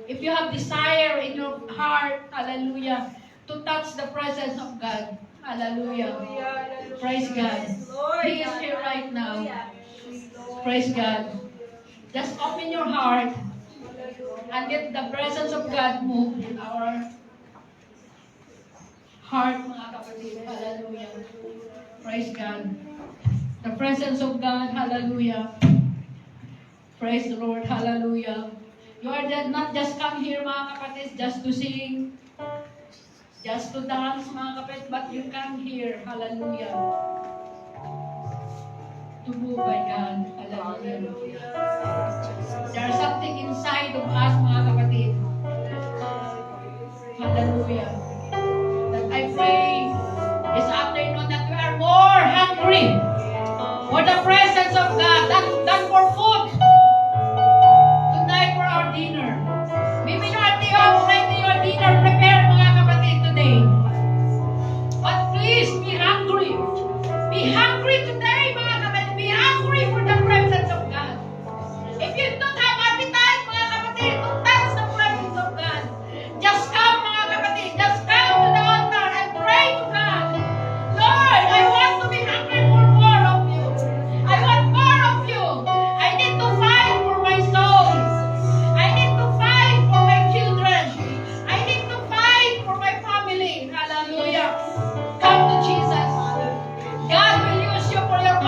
if you have desire in your heart, hallelujah, to touch the presence of God, hallelujah, praise God. He is here right now. Praise God. Just open your heart and let the presence of God move in our heart, mga kapatid. Hallelujah. Praise God. The presence of God, hallelujah. Praise the Lord, hallelujah. You are not just come here, mga kapatid, just to sing, just to dance, mga kapatid, but you come here, hallelujah, to move by God, hallelujah. There's something inside of us, mga kapatid, hallelujah, that I pray this afternoon that we are more hungry for the presence of God than for food. Tonight for our dinner. Maybe you have already your dinner prepared, mga kapatid, today. But please be hungry. Be hungry today, mga kapatid. Be hungry for the presence of God. If you don't have appetite, mga kapatid, to touch the presence of God, just come, mga kapatid. Just come to the altar and pray to God. Lord, I want to be hungry for more of you. I want more of you. I need to fight for my soul. I need to fight for my children. I need to fight for my family. Hallelujah. Come to Jesus. God will use you for your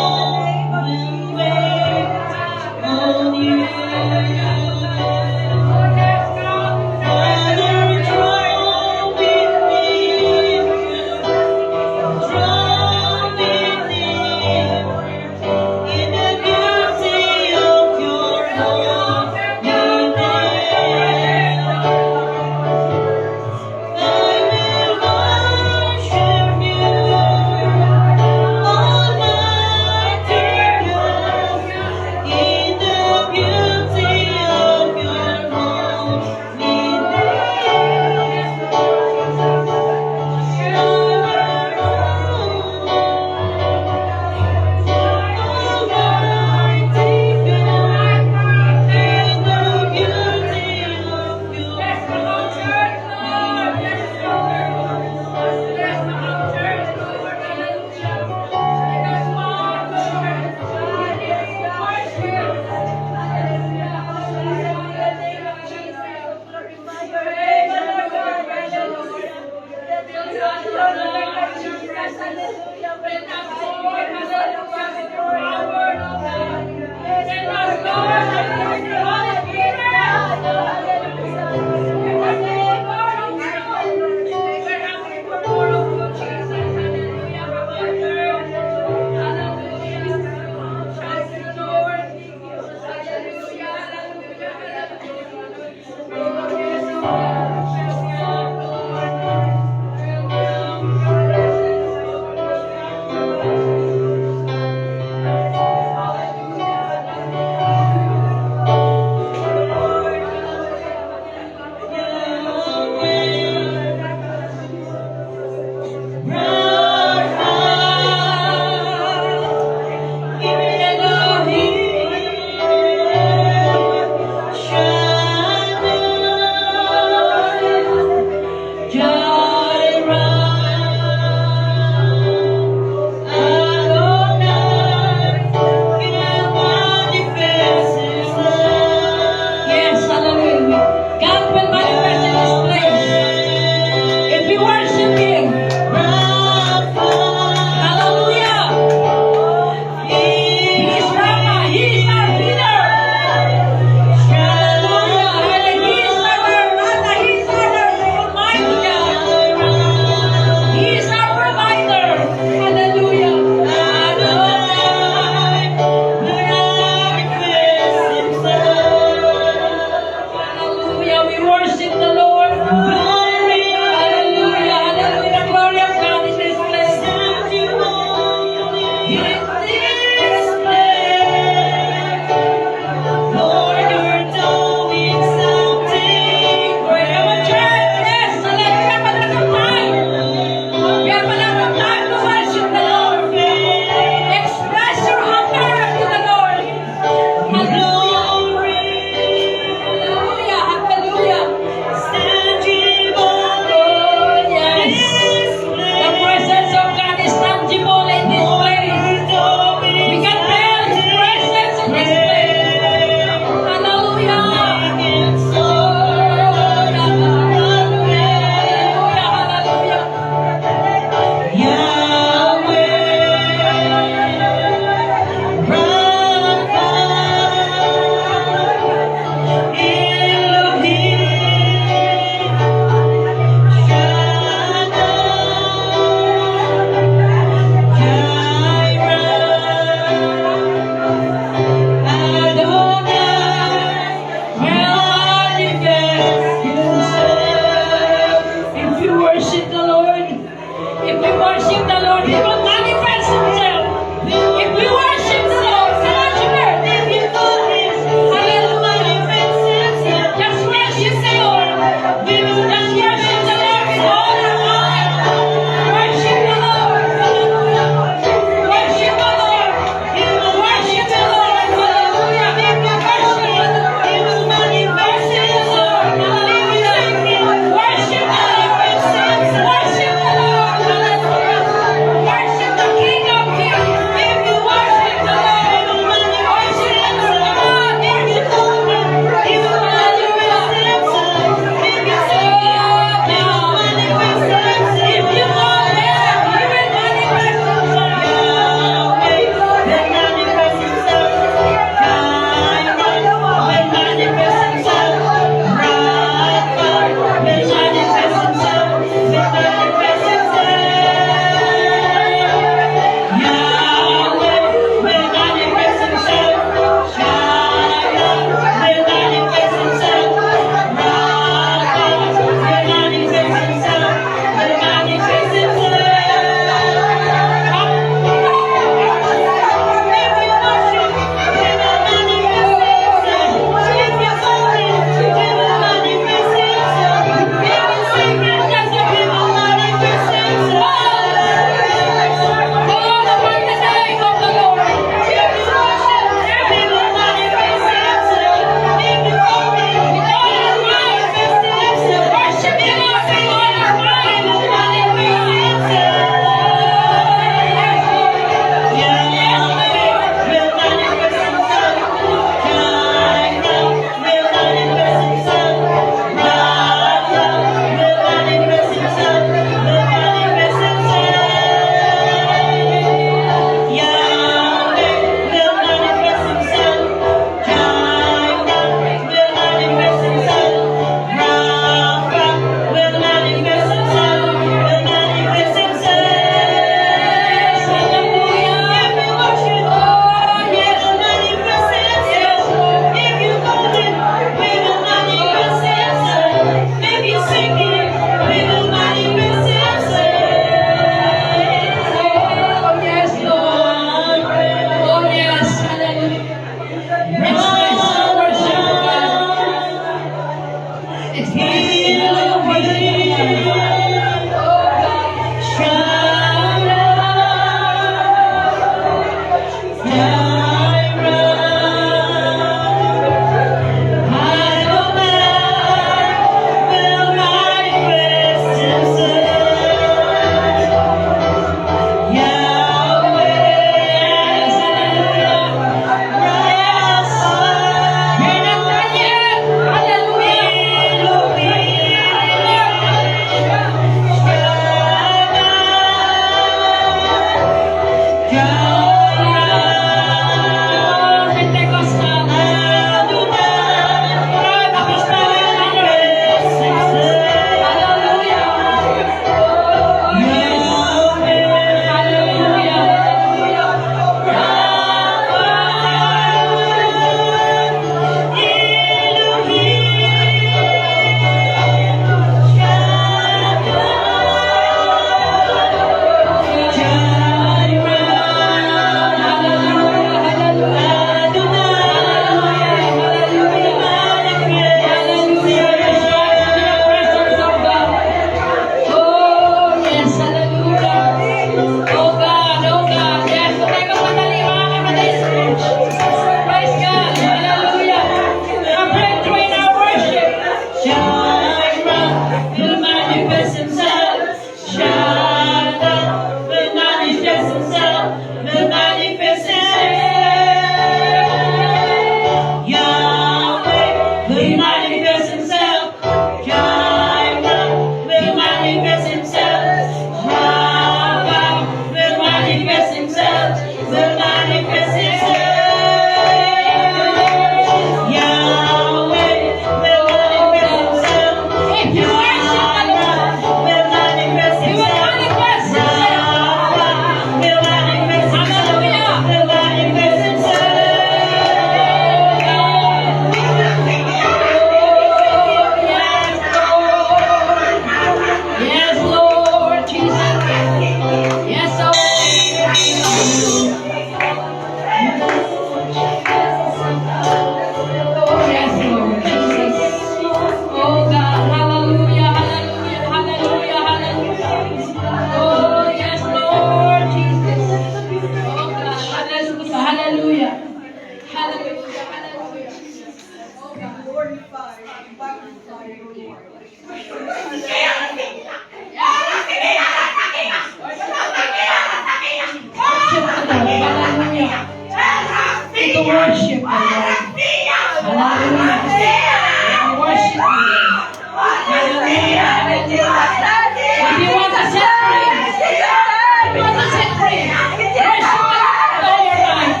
free. Worship with all your might.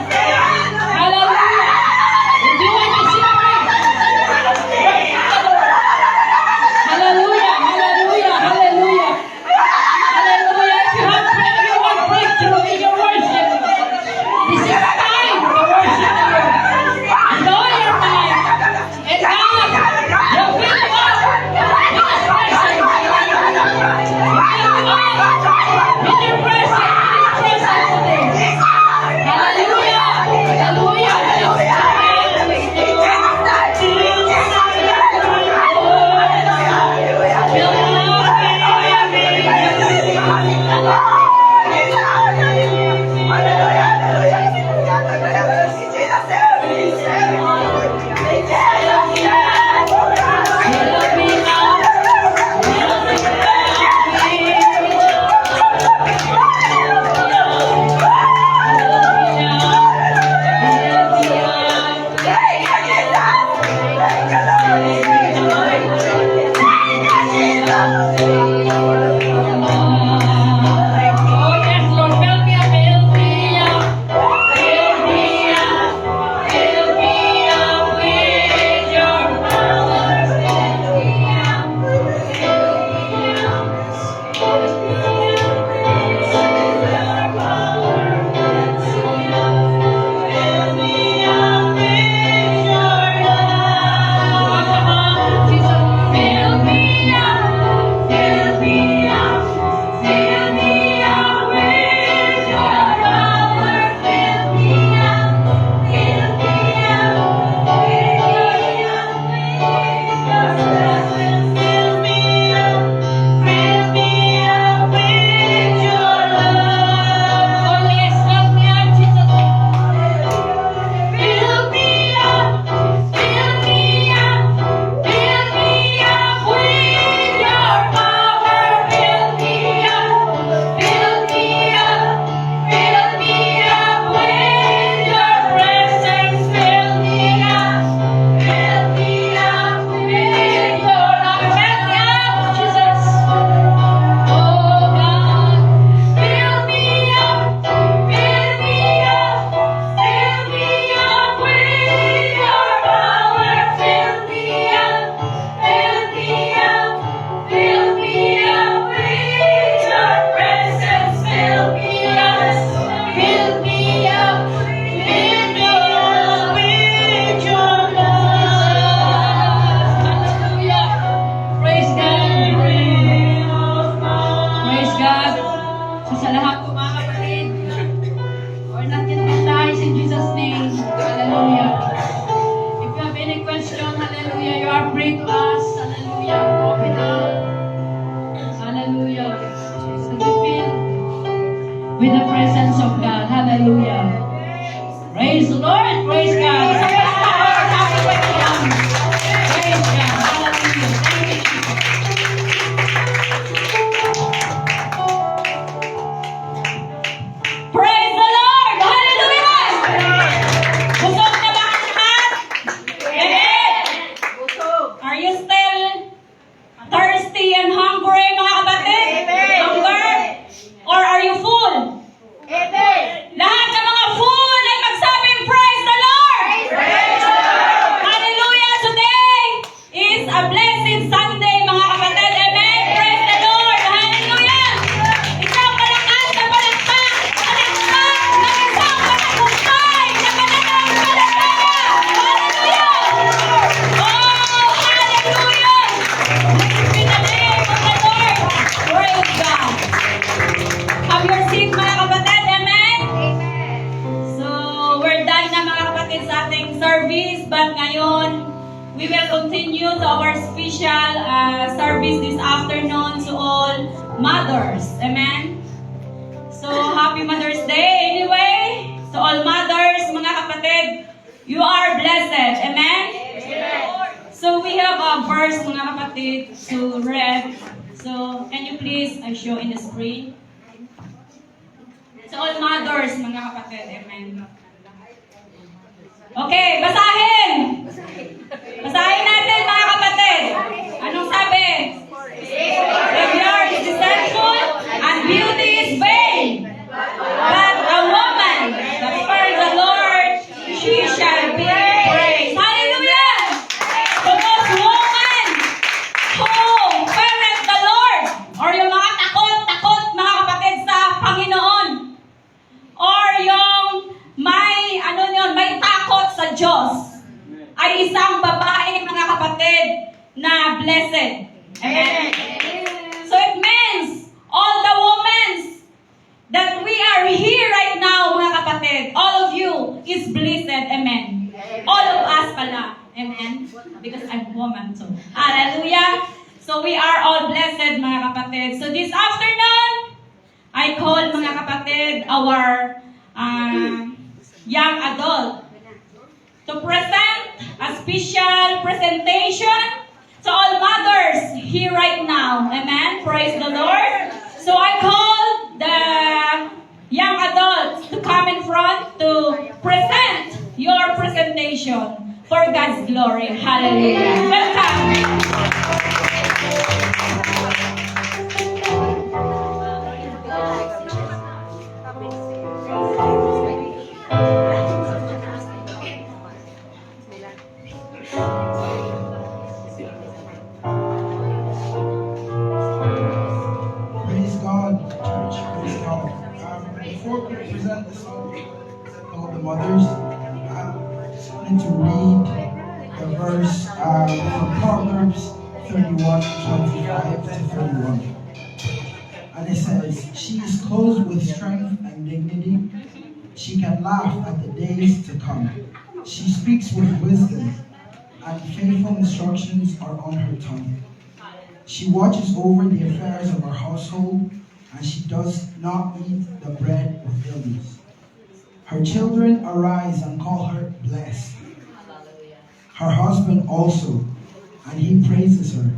Hallelujah. If you want to see free, worship the Lord. Hallelujah, hallelujah, hallelujah. Hallelujah. If you want breakthrough in your worship, this is the time to worship the Lord. With all your might. And God will fill you up with His presence. He will fill you up with your presence, with His presence today. Hallelujah, hallelujah. with the presence of God. Hallelujah. Praise the Lord. Praise God. Praise God. Hallelujah. Thank you, Jesus. Praise the Lord. Hallelujah. Busog na ba ang lahat? Amen. Are you still thirsty and hungry, mga kapatid? Amen. Hunger? Or are you full? Amen. Lahat ng mga full ay magsabing praise the Lord! Praise the Lord. Hallelujah! Today is a blessed Sunday, mga kapatid. Amen! Praise the Lord! Hallelujah! Isang malakas na palakpak! Palakpak ng isang matagumpay na pananampalataya! Hallelujah! Oh, hallelujah! Blessed be the name of the Lord! Praise God! Have your seat, mga kapatid. Amen? So, we're done na, mga kapatid, sa ating service. But ngayon, we will continue to our special service this afternoon to all mothers. Amen? So, happy Mother's Day anyway. To all mothers, mga kapatid, you are blessed. Amen? So, we have a verse, mga kapatid, to read. So, can you please show in the screen? To all mothers, mga kapatid. Amen. Okay, basahin! Basahin natin, mga kapatid. Anong sabi? The yard is essential and beauty is vain. na blessed. Amen? So it means, all the women that we are here right now, mga kapatid, all of you is blessed. Amen. All of us pala. Amen. Because I'm woman too. Hallelujah. So we are all blessed, mga kapatid. So this afternoon, I call, mga kapatid, our young adult to present a special presentation to all mothers here right now. Amen. Praise the Lord. So I call the young adults to come in front to present your presentation for God's glory. Hallelujah. Welcome. Praise God, church. Praise God. Before we present the song to all the mothers, I just wanted to read the verse from Proverbs 31:25 to 31. And it says, "She is clothed with strength and dignity. She can laugh at the days to come. She speaks with wisdom, and faithful instructions are on her tongue. She watches over the affairs of her household, and she does not eat the bread of illness. Her children arise and call her blessed. Her husband also, and he praises her.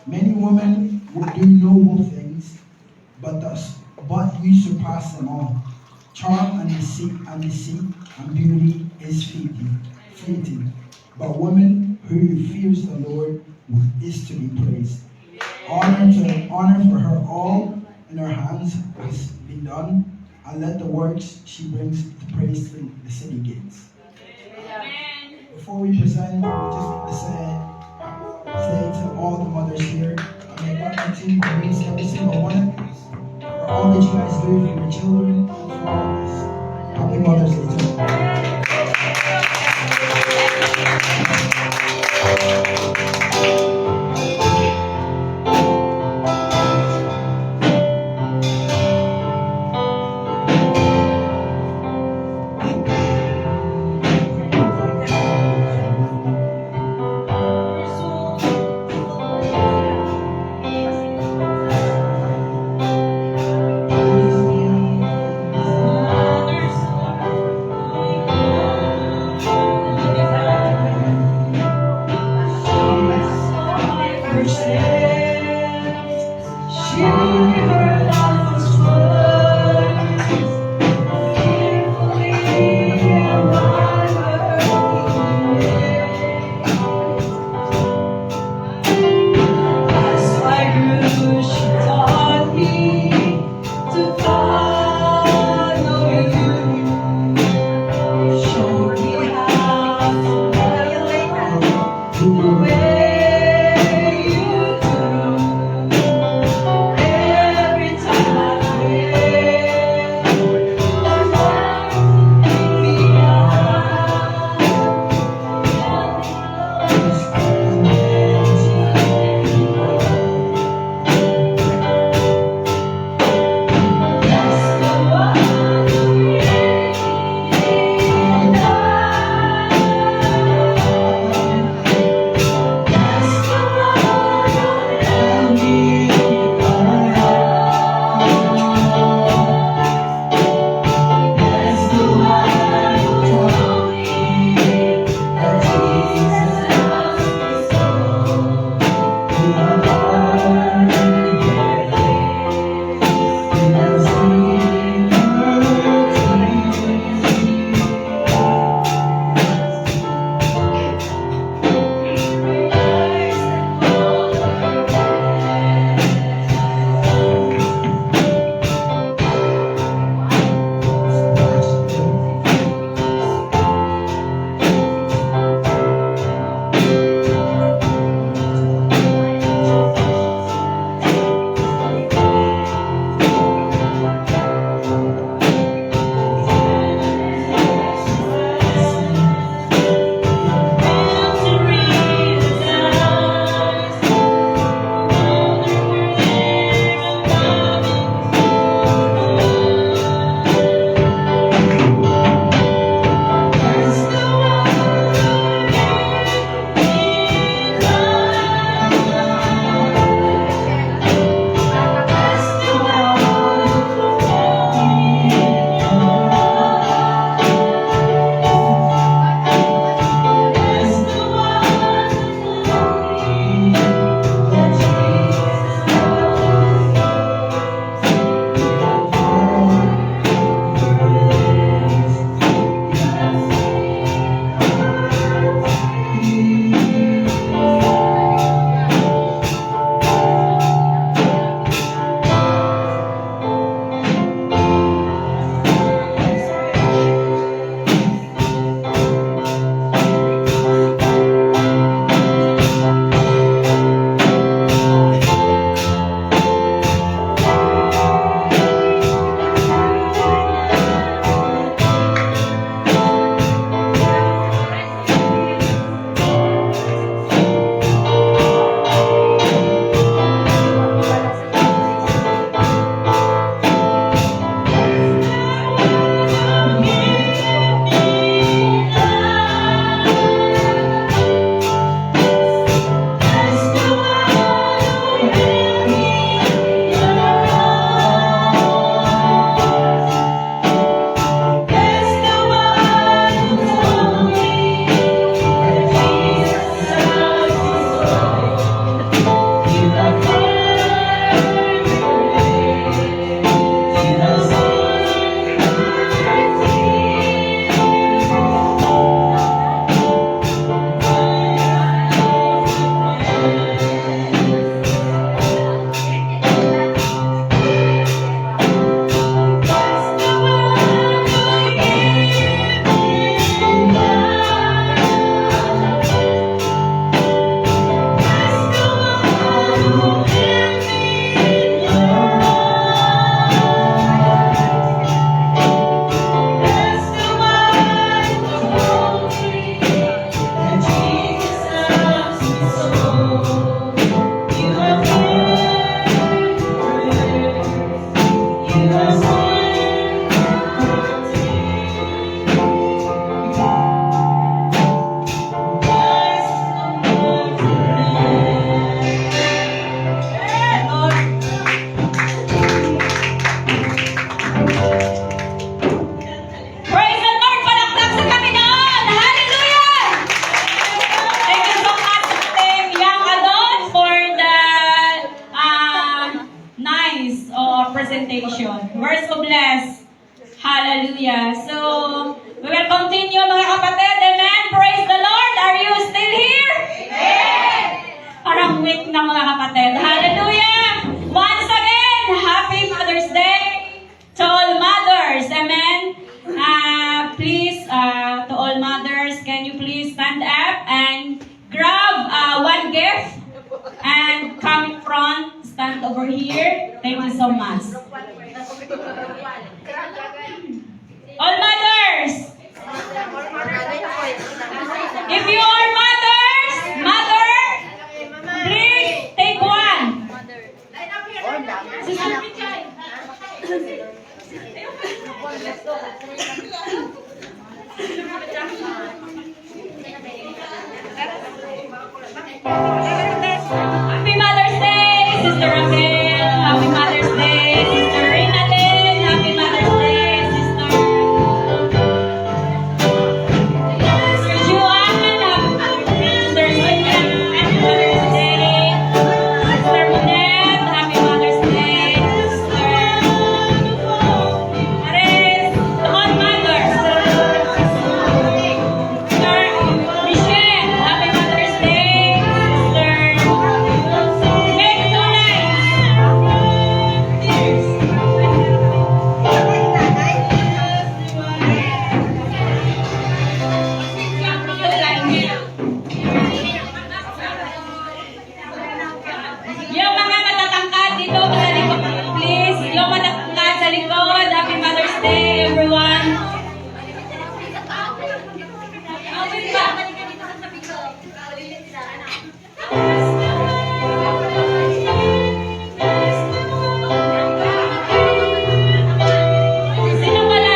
Many women would do noble things, but you surpass them all. Charm and deceit and beauty is fleeting. But woman who fears the Lord is to be praised. Honor for her all in her hands has been done, and let the works she brings to praise to the city gates." Before we present, we just want to say to all the mothers here, may God continue to raise every single one of you for all that you guys do for your children and for all this. Happy Mother's Day to you. So, we will continue mga kapatid. Amen. Praise the Lord. Are you still here? Amen. Parang weak na mga kapatid. Hallelujah. Once again, Happy Mother's Day to all mothers. Amen. Please, to all mothers, can you please stand up and grab one gift and come in front, stand over here. Thank you so much. All mothers, if you are mothers, mother, please take one. Sister Pichay. Happy Mother's Day, Sister Raquel. Happy Mother's Day, Sister Rinalyn. Happy Mother's Day, Sister Joanne. Happy Mother's Day, Sister Sonia. Happy Mother's Day, Sister Monette. Happy Mother's Day, Sister Ares. To all mothers. Sister Michelle. Happy Mother's Day, Sister Meg Tunay. Yung mga matatangkad dito sa likod, please. Yung matatangkad sa likod. Happy Mother's Day, everyone. Okay ba? Sino wala?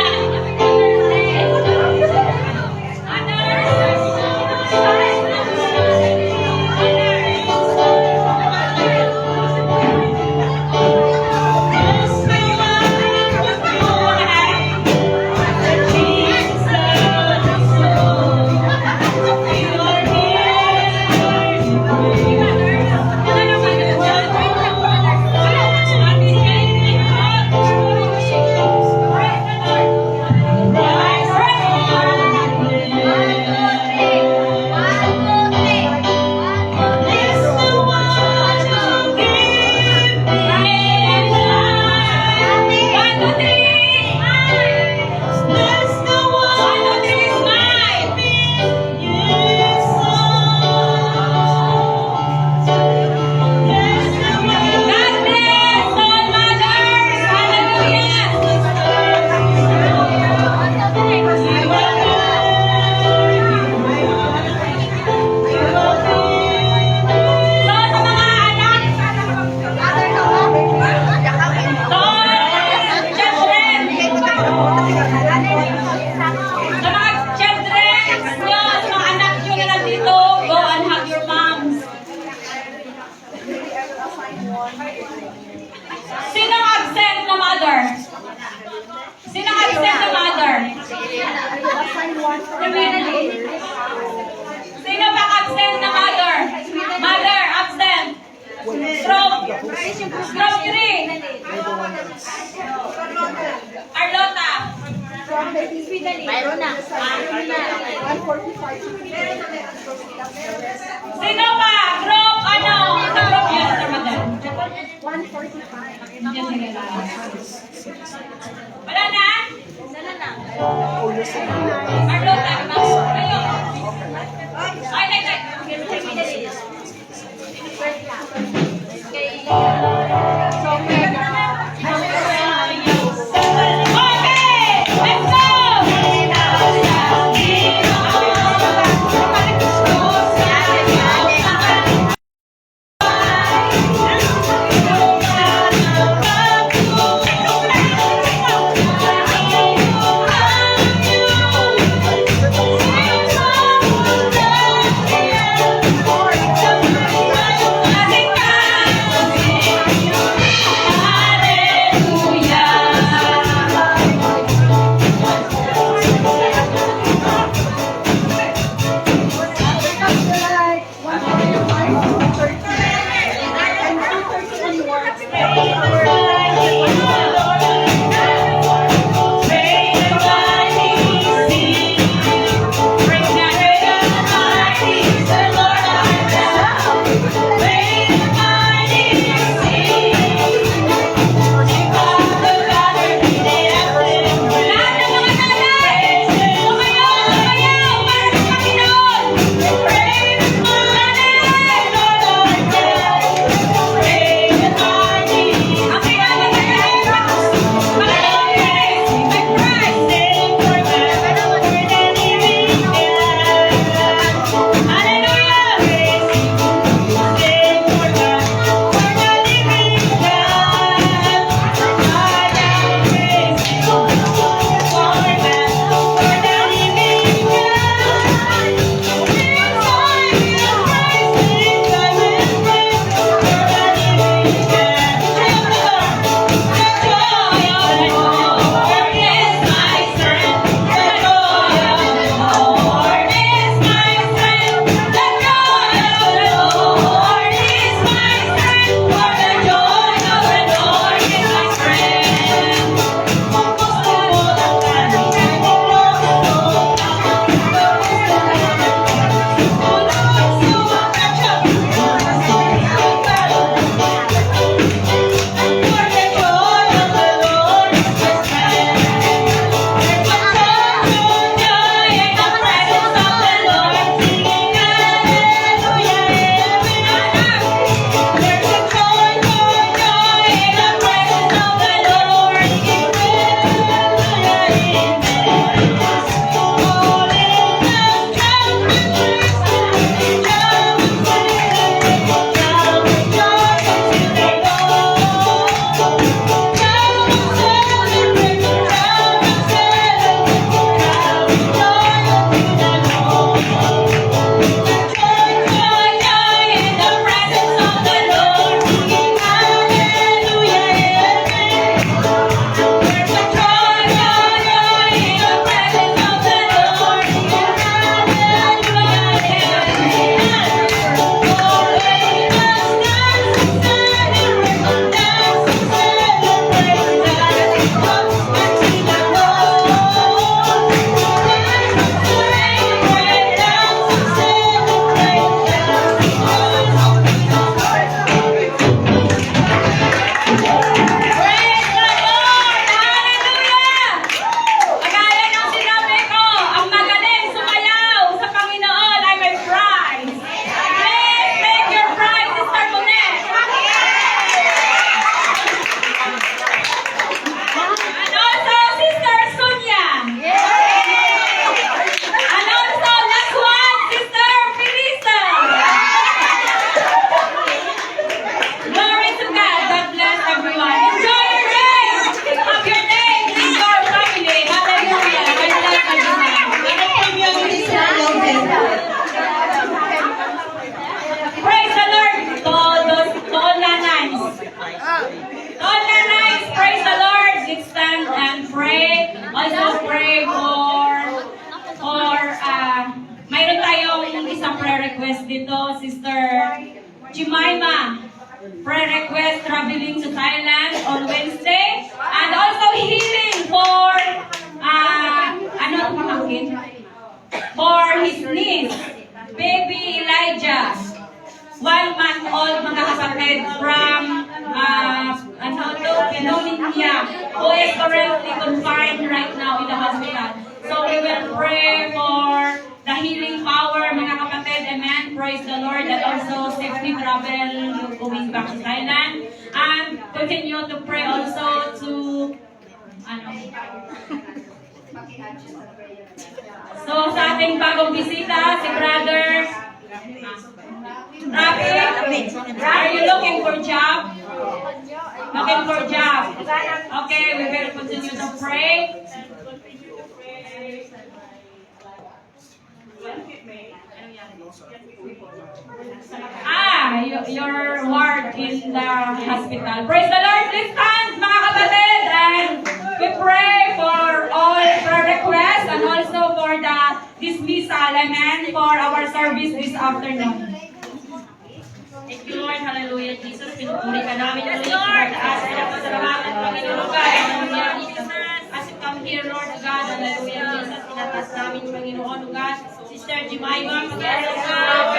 Sa mga children nyo, sa mga anak nyo na nandito, go and hug your moms. Sinong absent na mother? Sinong absent na mother? Sino ba absent na mother? Mother, absent. Stroke 3. Arlota. Mayroon na. Sino pa? Group ano? Sa group yun, Sir Mother. Yes, sige lang. Wala na? Arlota, ayun. Ay, ay, ay. Okay, let's go! prayer request dito, Sister Jemima. Prayer request traveling to Thailand on Wednesday. And also healing for, ano ang pamangkin? For his niece, baby Elijah. 1-month-old mga kapatid from pneumonia, who is currently confined right now in the hospital. So we will pray for the healing power, mga kapatid. Amen. Praise the Lord. And also safety travel going back to Thailand. And continue to pray also to so sa ating bagong bisita, si Brother Rafi, are you looking for job? Looking for job. Okay, we will continue to pray. Your ward in the hospital. Praise the Lord. Please stand, mga kapatid, and we pray for all prayer requests and also for the dismissal, amen, for our service this afternoon. Thank you, Lord. Hallelujah, Jesus. Pinupuri ka namin, Lord. Taas ka na pasalamatan, Panginoon God. Hallelujah, Jesus. As you come here, Lord God, hallelujah, Jesus. Pinataas namin, Panginoon God. Sister Jemima, Panginoon God.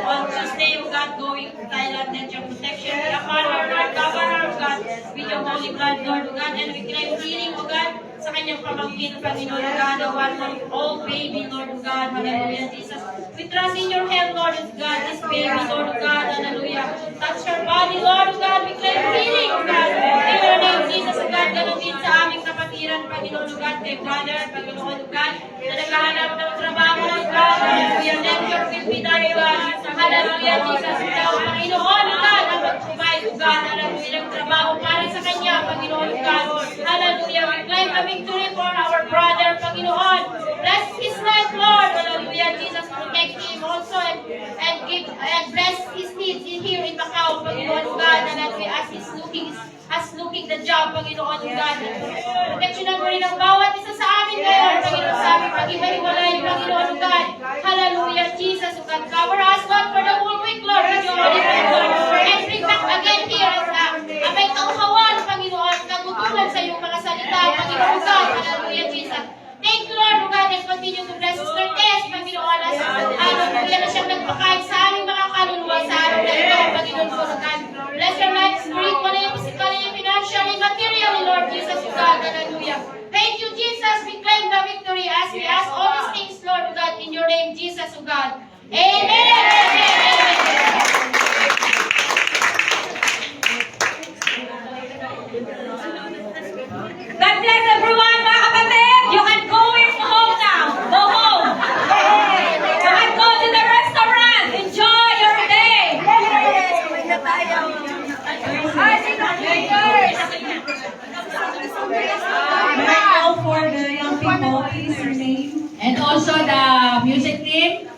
On Tuesday, God, going to Thailand, let your protection be upon her, Lord. Cover her, God, with your holy blood, Lord God. And we claim healing, O God, sa kanyang pamangkin, Panginoon God, the 1-month-old baby, Lord God. Hallelujah, Jesus. We trust in your hand, Lord God, this baby, Lord God. Hallelujah. Touch her body, Lord God. We claim healing, O God. In your name, Jesus, O God. Ganun din sa aming kapatiran, Panginoon God, kay brother, Panginoon God, na naghahanap ng trabaho, O God. Hallelujah. Let your will be done, O God. Hallelujah, Jesus. Ikaw, Panginoon God, ang mag-provide, O God. Hallelujah. Ng trabaho para sa kanya, Panginoon God. Hallelujah. We claim a victory for our brother, Panginoon. Bless his life, Lord. Hallelujah, Jesus. Protect him also and give and bless his needs in here in Macau, Panginoon God. And as we as he's looking the job, Panginoon God. Protection na mo rin ang bawat isa sa amin ngayon, Panginoon, sa aming pag-iba-iwalay, Panginoon God. Hallelujah, Jesus. O God, cover us, Lord, for the whole week, Lord. And bring back again here may kauhawan, Panginoon, kagutulan sa iyong mga salita, Panginoon God. Hallelujah, Jesus. Thank you, Lord, O God, and continue to bless Sister Tess, Panginoon, as hallelujah na siyang nagpakain sa aming mga kaluluwa sa araw na ito, Panginoon ko, God. Bless your life, spiritually, physically, financially, materially, Lord Jesus, O God. Hallelujah. Thank you, Jesus. We claim the victory as we ask all these things, Lord, O God, in your name, Jesus, O God. Amen. Amen. God bless everyone, mga kapatid. You can go home now. Go home. You can go to the restaurant. Enjoy your day. Now for the young people, please remain. And also the music team.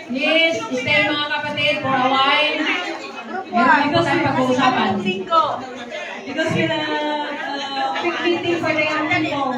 Please stay, mga kapatid, for a while. Meron po tayong pag-uusapan. Because we're quick meeting for the young people.